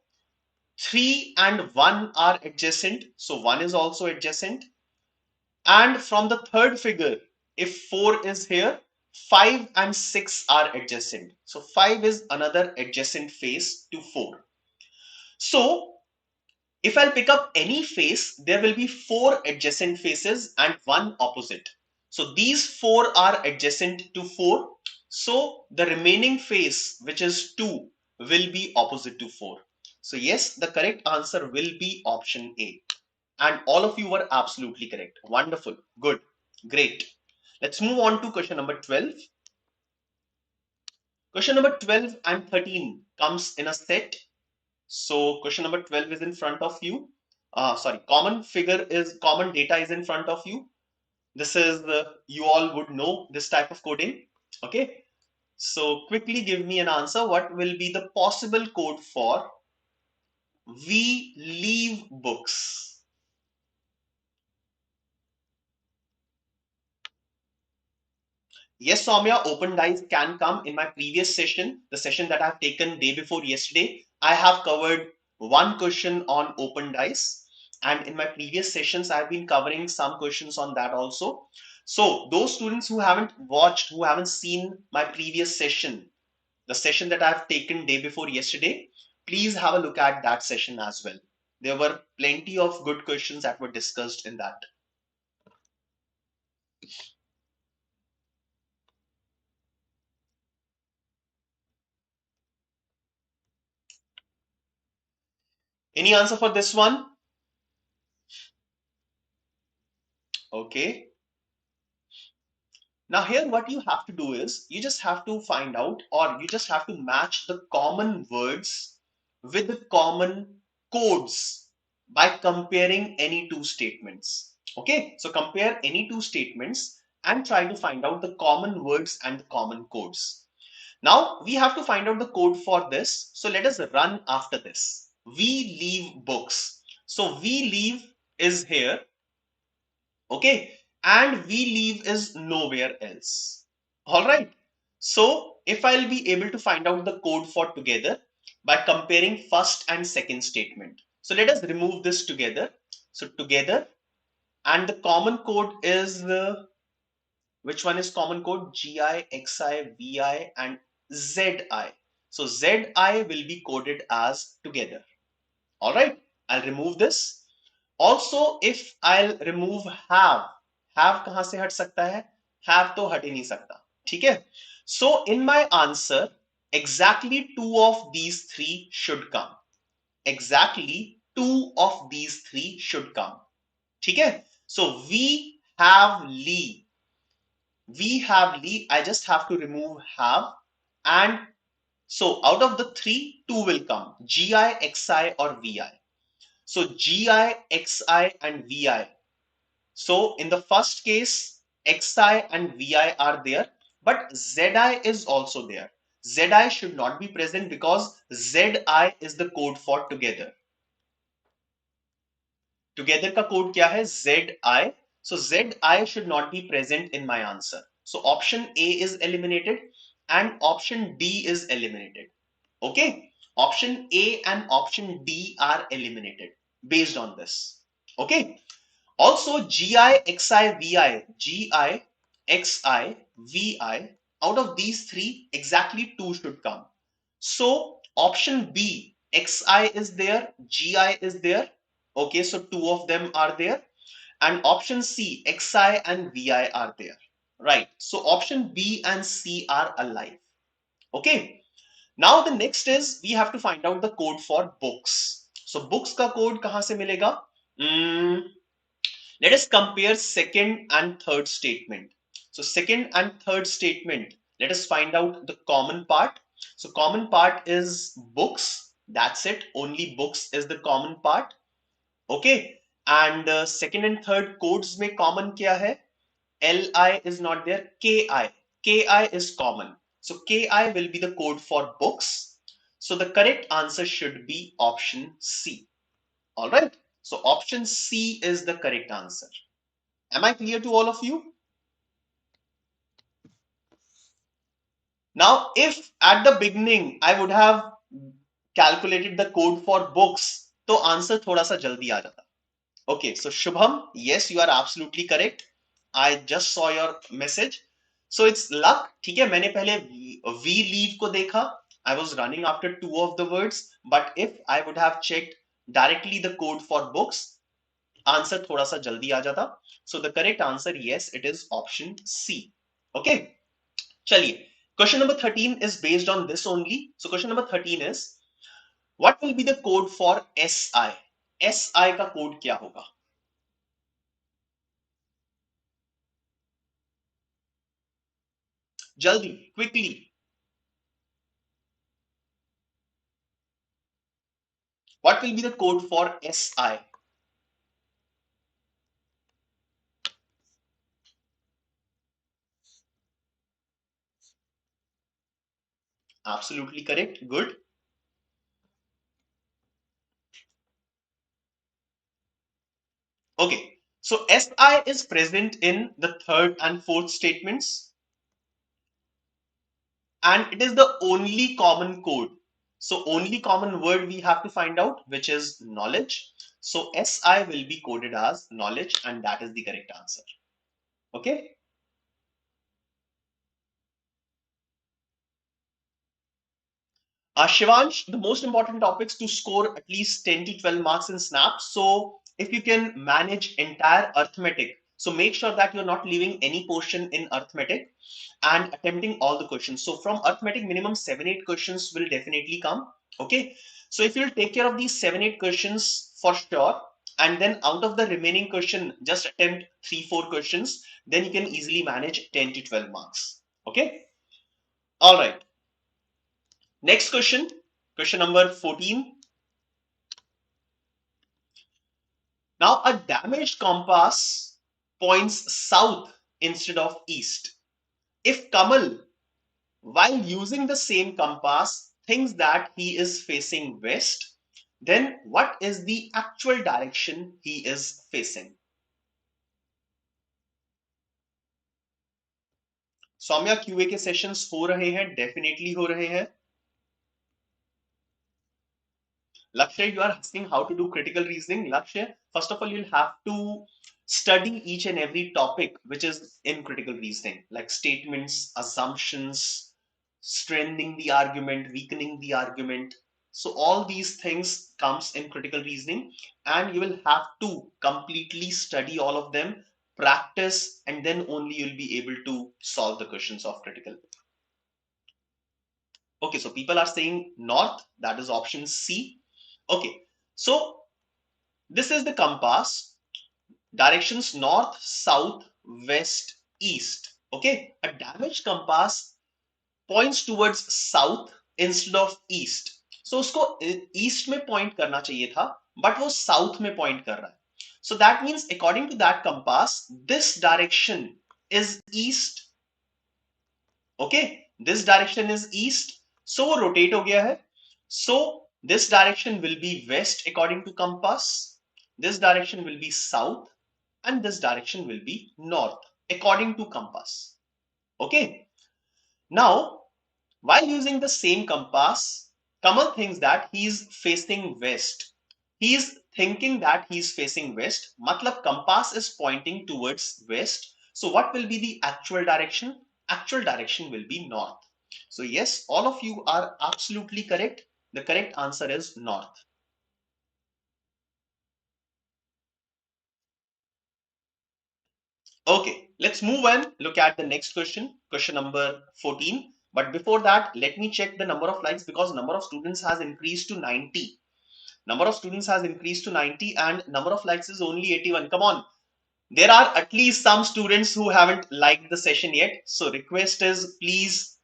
3 and 1 are adjacent, so 1 is also adjacent. And from the third figure, if 4 is here, 5 and 6 are adjacent. So 5 is another adjacent face to 4. So if I'll pick up any face, there will be 4 adjacent faces and 1 opposite. So these 4 are adjacent to 4. So the remaining face, which is 2, will be opposite to 4. So yes, the correct answer will be option A. And all of you were absolutely correct. Wonderful. Good. Great. Let's move on to question number 12. Question number 12 and 13 comes in a set. So question number 12 is in front of you. Sorry, common data is in front of you. This is, you all would know this type of coding. Okay. So quickly give me an answer. What will be the possible code for we leave books? Yes, Soumya, open dice can come. In my previous session, the session that I've taken day before yesterday, I have covered one question on open dice. And in my previous sessions, I've been covering some questions on that also. So those students who haven't watched, who haven't seen my previous session, the session that I've taken day before yesterday, please have a look at that session as well. There were plenty of good questions that were discussed in that. Any answer for this one? Okay. Now here what you have to do is you just have to find out, or you just have to match the common words with the common codes by comparing any two statements. Okay, so compare any two statements and try to find out the common words and the common codes. Now we have to find out the code for this. So let us run after this. We leave books. So we leave is here. Okay, and we leave is nowhere else. All right. So if I'll be able to find out the code for together by comparing first and second statement. So let us remove this together. So together, and the common code is which one is common code? GI, XI, VI and ZI. So ZI will be coded as together. All right. I'll remove this. Also, if I'll remove have कहां से हट सकता है? Have तो हट ही नहीं सकता. ठीक है? So in my answer, exactly two of these three should come. Exactly two of these three should come. ठीक है? So we have Lee. We have Lee. I just have to remove have, and so out of the three, two will come. GI, XI or VI. So GI, XI and VI. So in the first case, XI and VI are there, but ZI is also there. ZI should not be present because ZI is the code for together. Together का code क्या है? ZI. So ZI should not be present in my answer. So option A is eliminated and option D is eliminated. Okay. Option A and option D are eliminated based on this. Okay. Also, GI, XI, VI, GI, XI, VI, out of these three, exactly two should come. So, option B, XI is there, GI is there. Okay, so two of them are there. And option C, XI and VI are there. Right. So, option B and C are alive. Okay. Now, the next is we have to find out the code for books. So, books ka code kahan se milega? Let us compare second and third statement. So second and third statement, let us find out the common part. So common part is books. That's it. Only books is the common part. Okay. And second and third codes में common क्या है? LI is not there. KI. KI is common. So KI will be the code for books. So the correct answer should be option C. All right. So option C is the correct answer. Am I clear to all of you? Now, if at the beginning I would have calculated the code for books तो answer थोड़ा सा जल्दी आ जाता। Okay, so Shubham, yes you are absolutely correct, I just saw your message. So it's luck, ठीक है। मैंने पहले वी लीव को देखा, I was running after two of the words, but if I would have checked directly the code for books, answer थोड़ा सा जल्दी आ जाता। So the correct answer, yes, it is option C. Okay, चलिए, question number 13 is based on this only. So question number 13 is, what will be the code for SI? SI का code क्या होगा? जल्दी, quickly, what will be the code for SI? Absolutely correct, good. Okay, so SI is present in the third and fourth statements, and it is the only common code. So only common word we have to find out, which is knowledge. So SI will be coded as knowledge, and that is the correct answer. Okay. Shivansh, the most important topics to score at least 10 to 12 marks in SNAP. So if you can manage entire arithmetic, so make sure that you're not leaving any portion in arithmetic and attempting all the questions. So from arithmetic, minimum 7-8 questions will definitely come. Okay. So if you'll take care of these 7-8 questions for sure, and then out of the remaining question, just attempt 3-4 questions, then you can easily manage 10 to 12 marks. Okay. All right. Next question, question number 14. Now, a damaged compass points south instead of east. If Kamal, while using the same compass, thinks that he is facing west, then what is the actual direction he is facing? Saumya, QA के sessions हो रहे हैं, definitely हो रहे हैं। Lakshay, you are asking how to do critical reasoning. Lakshay, first of all, you'll have to study each and every topic which is in critical reasoning, like statements, assumptions, strengthening the argument, weakening the argument. So all these things comes in critical reasoning, and you will have to completely study all of them, practice, and then only you'll be able to solve the questions of critical. Okay, so people are saying north, that is option C. Okay, so this is the compass, directions north, south, west, east. Okay, a damaged compass points towards south instead of east. So उसको east में point करना चाहिए था, but वो south में point कर रहा है. So that means according to that compass, this direction is east. Okay, this direction is east. So वो rotate हो गया है. So this direction will be west according to compass. This direction will be south, and this direction will be north according to compass. Okay. Now, while using the same compass, Kamal thinks that he is facing west. He is thinking that he is facing west. Matlab compass is pointing towards west. So what will be the actual direction? Actual direction will be north. So yes, all of you are absolutely correct. The correct answer is north. Okay, let's move on. Look at the next question, question number 14. But before that, let me check the number of likes, because number of students has increased to 90. Number of students has increased to 90 and number of likes is only 81. Come on. There are at least some students who haven't liked the session yet. So request is, please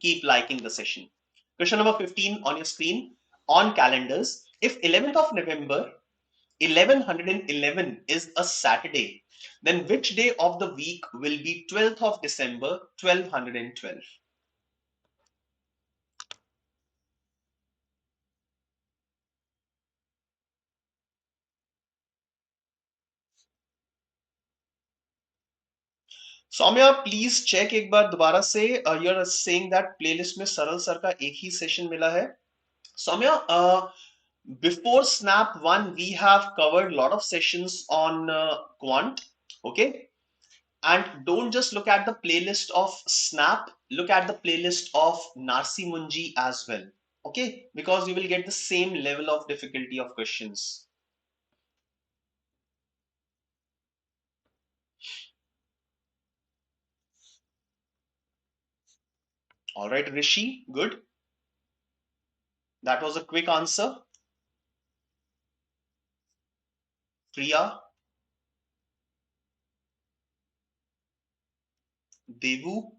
keep liking the session. Question number 15 on your screen. On calendars, if 11th of November 1111 is a Saturday, then which day of the week will be 12th of December 1212? Saumya, please check एक बार दोबारा से। You are saying that playlist में Saral sir का एक ही session मिला है। Saumya, Before SNAP 1, we have covered a lot of sessions on quant. Okay. And don't just look at the playlist of SNAP, look at the playlist of Narsi Munji as well. Okay. Because you will get the same level of difficulty of questions. All right, Rishi, good. That was a quick answer. Priya, Devu,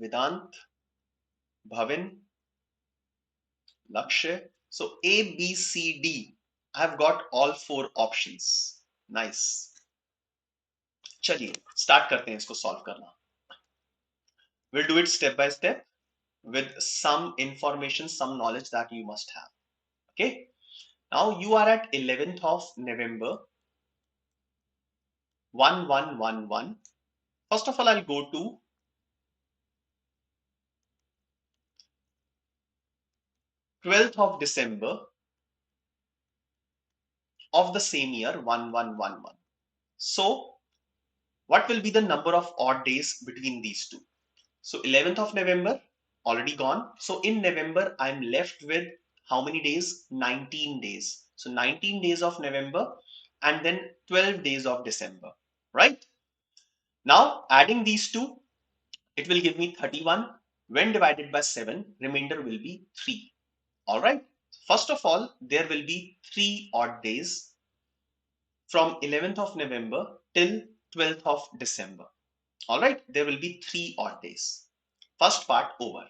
Vedant, Bhavin, Lakshya. So A, B, C, D. I've got all 4 options. Nice. चलिए start करते हैं इसको solve करना. We'll do it step by step with some information, some knowledge that you must have. Okay. Now you are at 11th of November, 1111. First of all, I'll go to 12th of December of the same year, 1111. So what will be the number of odd days between these two? So 11th of November already gone. So in November, I'm left with how many days? 19 days. So 19 days of November and then 12 days of December, right? Now adding these two, it will give me 31. When divided by 7, remainder will be 3. All right. First of all, there will be 3 odd days from 11th of November till 12th of December. All right. There will be 3 odd days. First part over.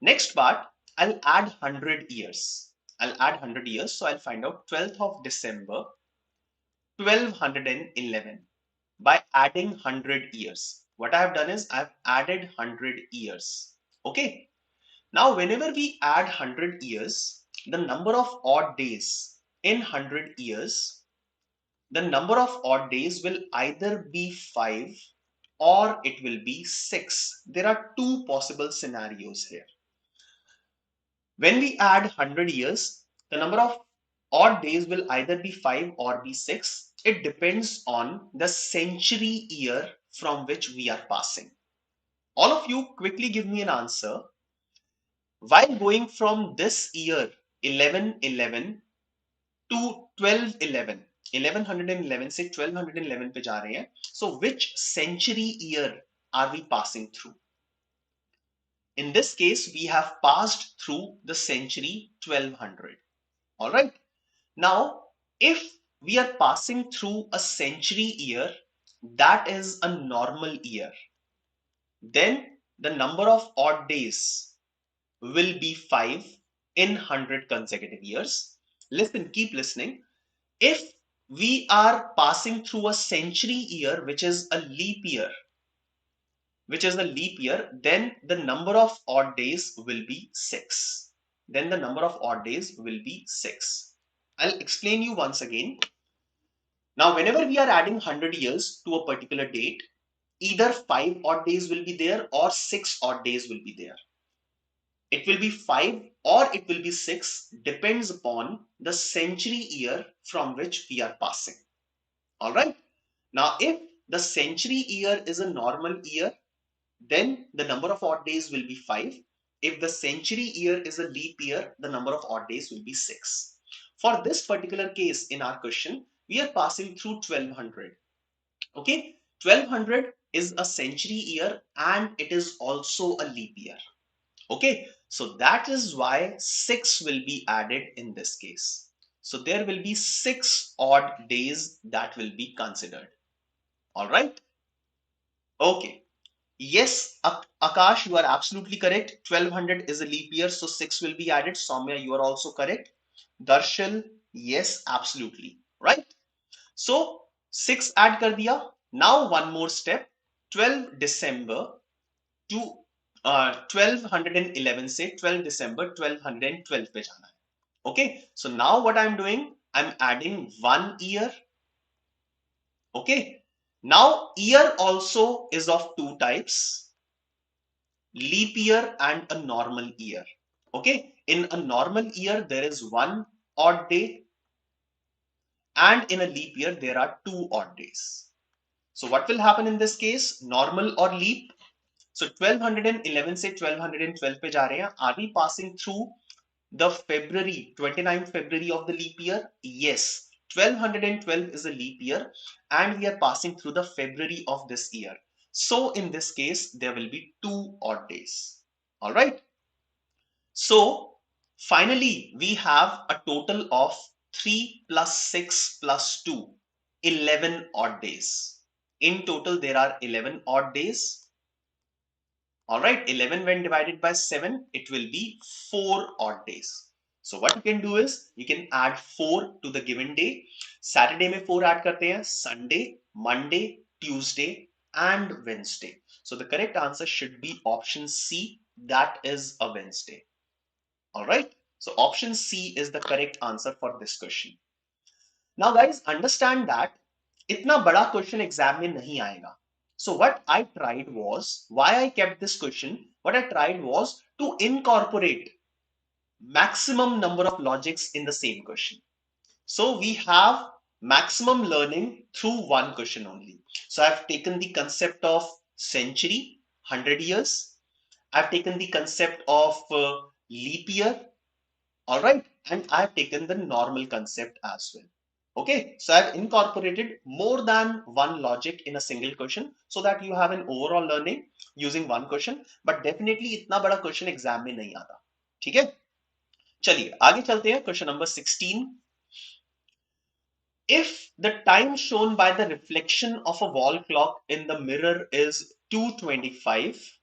Next part, I'll add 100 years. I'll add 100 years. So I'll find out 12th of December, 1211 by adding 100 years. What I have done is I've added 100 years. Okay. Now, whenever we add 100 years, the number of odd days in 100 years, the number of odd days will either be 5 or it will be 6. There are 2 possible scenarios here. When we add 100 years, the number of odd days will either be 5 or be 6. It depends on the century year from which we are passing. All of you quickly give me an answer. While going from this year 1111 to 1211, 1111 से 1211 पे जा रहे हैं. So which century year are we passing through? In this case, we have passed through the century 1200. All right. Now, if we are passing through a century year, that is a normal year, then the number of odd days will be 5 in 100 consecutive years. Listen, keep listening. If we are passing through a century year, which is a leap year, then the number of odd days will be 6. Then the number of odd days will be 6. I'll explain you once again. Now, whenever we are adding 100 years to a particular date, either 5 odd days will be there or 6 odd days will be there. It will be 5 or it will be 6, depends upon the century year from which we are passing. All right. Now, if the century year is a normal year, then the number of odd days will be 5. If the century year is a leap year, the number of odd days will be 6. For this particular case in our question, we are passing through 1200. Okay, 1200 is a century year and it is also a leap year. Okay, so that is why 6 will be added in this case. So there will be 6 odd days that will be considered. All right. Okay. Yes, Akash, you are absolutely correct. 1200 is a leap year, so 6 will be added. Soumya, you are also correct. Darshil, yes, absolutely. Right? So 6 add kar diya. Now one more step. 12 December to 1211 से 12 December 1212 पे जाना है. Okay, so now what I'm doing, I'm adding 1 year. Okay, now year also is of 2 types, leap year and a normal year. Okay, in a normal year, there is one odd day, and in a leap year, there are two odd days. So what will happen in this case, normal or leap? So 1211 से 1212 पे जा रहे हैं. Are we passing through the February, 29th February of the leap year? Yes, 1212 is a leap year and we are passing through the February of this year. So in this case, there will be two odd days. All right. So finally, we have a total of 3 plus 6 plus 2, 11 odd days. In total, there are 11 odd days. All right, 11 when divided by 7, it will be 4 odd days. So what you can do is, you can add 4 to the given day. Saturday में 4 add करते हैं, Sunday, Monday, Tuesday and Wednesday. So the correct answer should be option C, that is a Wednesday. All right, so option C is the correct answer for this question. Now guys, understand that इतना बड़ा question exam में नहीं आएगा. So what I tried was, why I kept this question, what I tried was to incorporate maximum number of logics in the same question. So we have maximum learning through one question only. So I've taken the concept of century, 100 years. I've taken the concept of leap year, all right, and I've taken the normal concept as well. Okay, so I've incorporated more than one logic in a single question so that you have an overall learning using one question, but definitely इतना बड़ा question exam में नहीं आता. ठीक है, चलिए आगे चलते हैं. Question number 16. If the time shown by the reflection of a wall clock in the mirror is 2:25,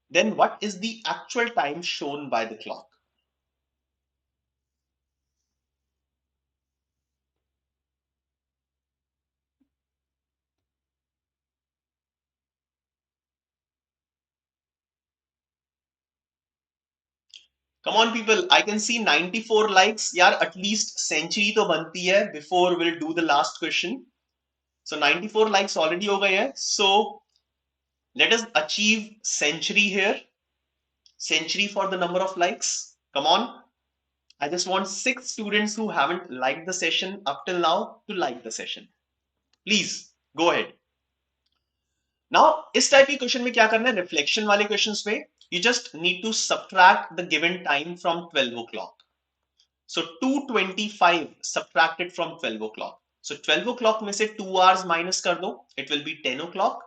then what is the actual time shown by the clock? Come on people, I can see 94 likes. यार at least century तो बनती है before we'll do the last question. So 94 likes already हो गए हैं. So let us achieve century here. Century for the number of likes. Come on. I just want 6 students who haven't liked the session up till now to like the session. Please go ahead. Now इस type की question में क्या करना है, reflection वाले questions में you just need to subtract the given time from 12 o'clock. So 2:25 subtracted from 12 o'clock. So 12 o'clock में से 2 hours minus कर दो, it will be 10 o'clock.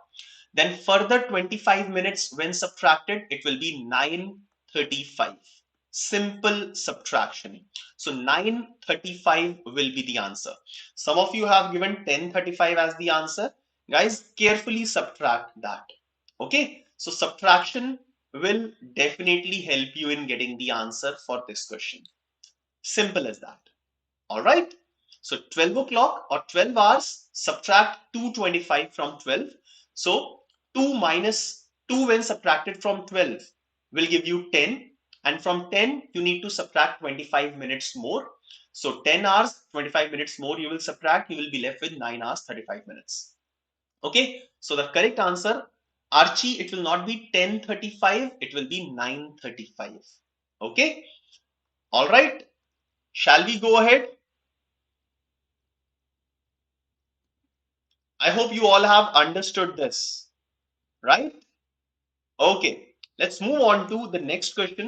Then further 25 minutes when subtracted, it will be 9:35. Simple subtraction. So 9:35 will be the answer. Some of you have given 10:35 as the answer. Guys, carefully subtract that. Okay, so subtraction will definitely help you in getting the answer for this question. Simple as that. All right. So 12 o'clock or 12 hours, subtract 2:25 from 12. So 2 minus 2 when subtracted from 12 will give you 10. And from 10, you need to subtract 25 minutes more. So 10 hours, 25 minutes more you will subtract. You will be left with 9 hours, 35 minutes. Okay. So the correct answer, Archie, it will not be 10:35. It will be 9:35. Okay. All right. Shall we go ahead? I hope you all have understood this, right? Okay, let's move on to the next question.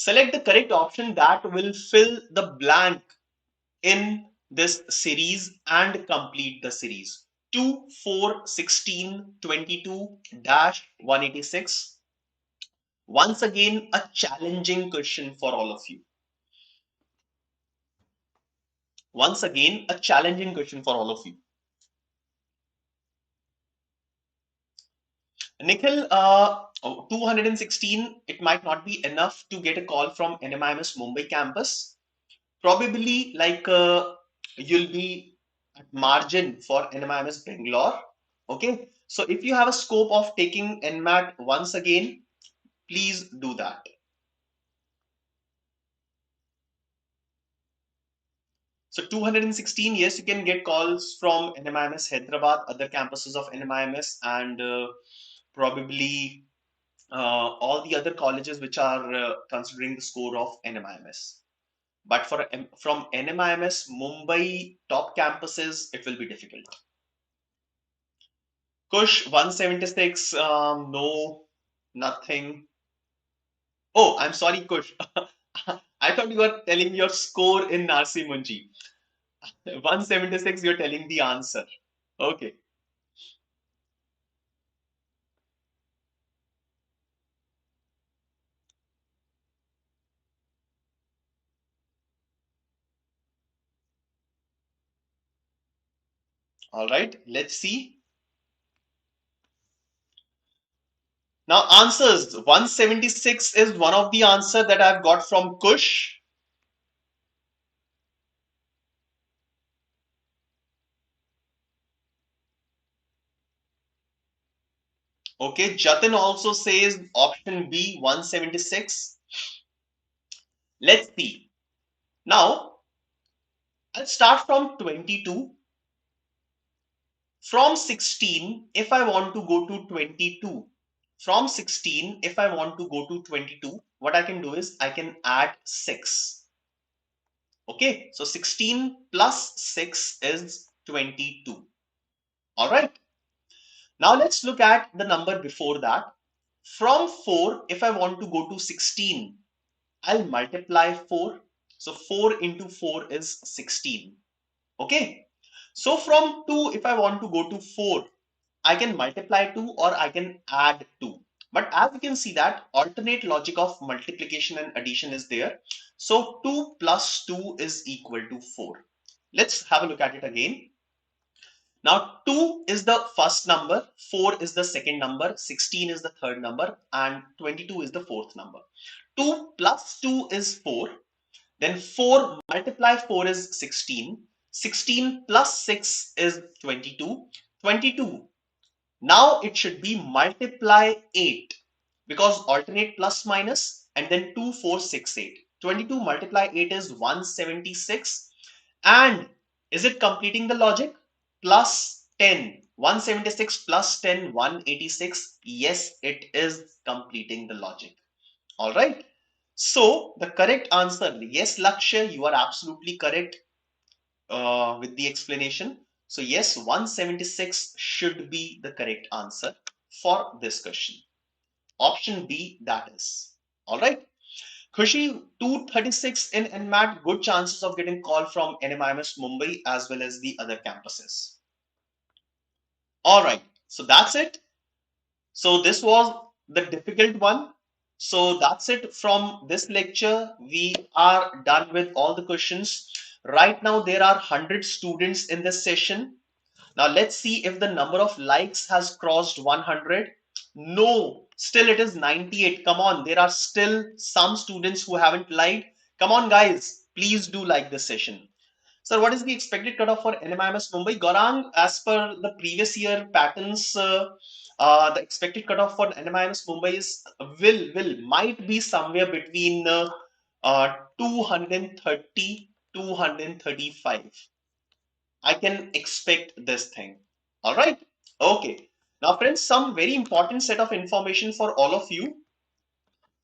Select the correct option that will fill the blank in this series and complete the series. 2, 4, 16, 22-186. Once again, a challenging question for all of you. Once again, a challenging question for all of you. Nikhil, 216, it might not be enough to get a call from NMIMS Mumbai campus. Probably like you'll be at margin for NMIMS Bangalore. Okay, so if you have a scope of taking NMAT once again, please do that. So 216, yes, you can get calls from NMIMS Hyderabad, other campuses of NMIMS, and probably all the other colleges which are considering the score of NMIMS. But from NMIMS, Mumbai top campuses, it will be difficult. Kush 176, no, nothing. Oh, I'm sorry, Kush. I thought you were telling your score in Narsi Munji. 176, you're telling the answer. Okay. All right. Let's see. Now, answers 176 is one of the answer that I've got from Kush. Okay. Jatin also says option B, 176. Let's see. Now, I'll start from 22. From 16, if I want to go to 22, from 16, if I want to go to 22, what I can do is I can add 6. Okay, so 16 plus 6 is 22. All right. Now let's look at the number before that. From 4, if I want to go to 16, I'll multiply 4. So 4 into 4 is 16. Okay. So from 2, if I want to go to 4, I can multiply 2 or I can add 2. But as you can see that alternate logic of multiplication and addition is there. So 2 plus 2 is equal to 4. Let's have a look at it again. Now 2 is the first number, 4 is the second number, 16 is the third number, and 22 is the fourth number. 2 plus 2 is 4. Then 4 multiply 4 is 16. 16 plus 6 is 22. 22. Now it should be multiply 8 because alternate plus minus and then 2, 4, 6, 8. 22 multiply 8 is 176. And is it completing the logic? Plus 10. 176 plus 10, 186. Yes, it is completing the logic. All right. So the correct answer, yes, Lakshya, you are absolutely correct with the explanation. So yes, 176 should be the correct answer for this question. Option B, that is. All right. Khushi, 236 in NMAT, good chances of getting call from NMIMS Mumbai as well as the other campuses. All right. So that's it. So this was the difficult one. So that's it from this lecture. We are done with all the questions. Right now, there are 100 students in this session. Now let's see if the number of likes has crossed 100. No, still it is 98. Come on, there are still some students who haven't liked. Come on, guys, please do like this session. Sir, what is the expected cutoff for NMIMS Mumbai? Gaurang, as per the previous year patterns, the expected cutoff for NMIMS Mumbai is might be somewhere between 230, 235. I can expect this thing. All right. Okay. Now, friends, some very important set of information for all of you.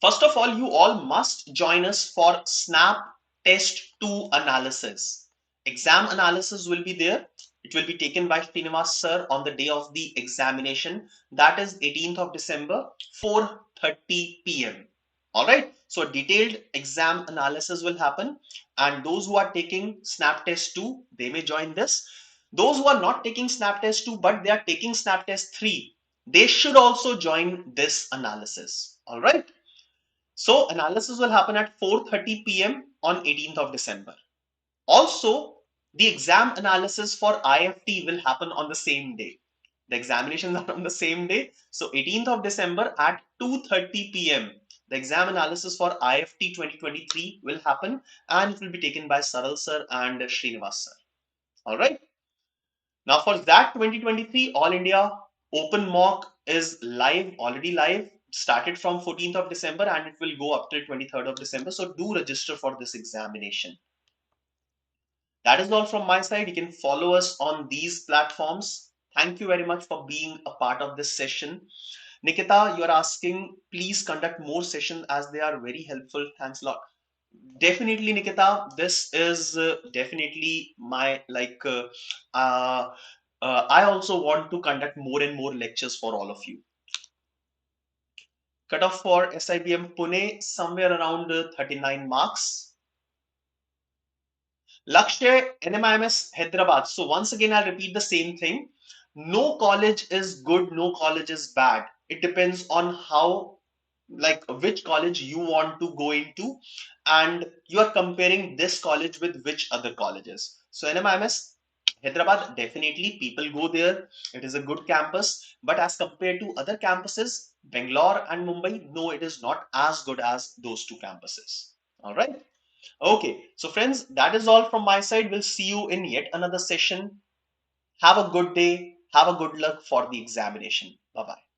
First of all, you all must join us for SNAP Test 2 analysis. Exam analysis will be there. It will be taken by Srinivas sir on the day of the examination. That is 18th of December, 4:30 p.m. All right. So a detailed exam analysis will happen. And those who are taking SNAP Test 2, they may join this. Those who are not taking SNAP Test 2, but they are taking SNAP Test 3, they should also join this analysis. All right. So analysis will happen at 4:30 p.m. on 18th of December. Also, the exam analysis for IFT will happen on the same day. The examinations are on the same day. So 18th of December at 2:30 p.m. The exam analysis for IFT 2023 will happen and it will be taken by Saral sir and Srinivas sir. All right. Now for that 2023 All India Open Mock is live, already live, started from 14th of December and it will go up till 23rd of December. So do register for this examination. That is all from my side. You can follow us on these platforms. Thank you very much for being a part of this session. Nikita, you're asking, please conduct more sessions as they are very helpful. Thanks a lot. Definitely, Nikita, this is definitely my uh, I also want to conduct more and more lectures for all of you. Cutoff for SIBM Pune somewhere around 39 marks. Lakshay NMIMS Hyderabad. So once again, I'll repeat the same thing. No college is good, no college is bad. It depends on how, like which college you want to go into, and you are comparing this college with which other colleges. So NMIMS Hyderabad, definitely people go there. It is a good campus, but as compared to other campuses, Bangalore and Mumbai, no, it is not as good as those two campuses. All right. Okay, so friends, that is all from my side. We'll see you in yet another session. Have a good day. Have a good luck for the examination. Bye bye.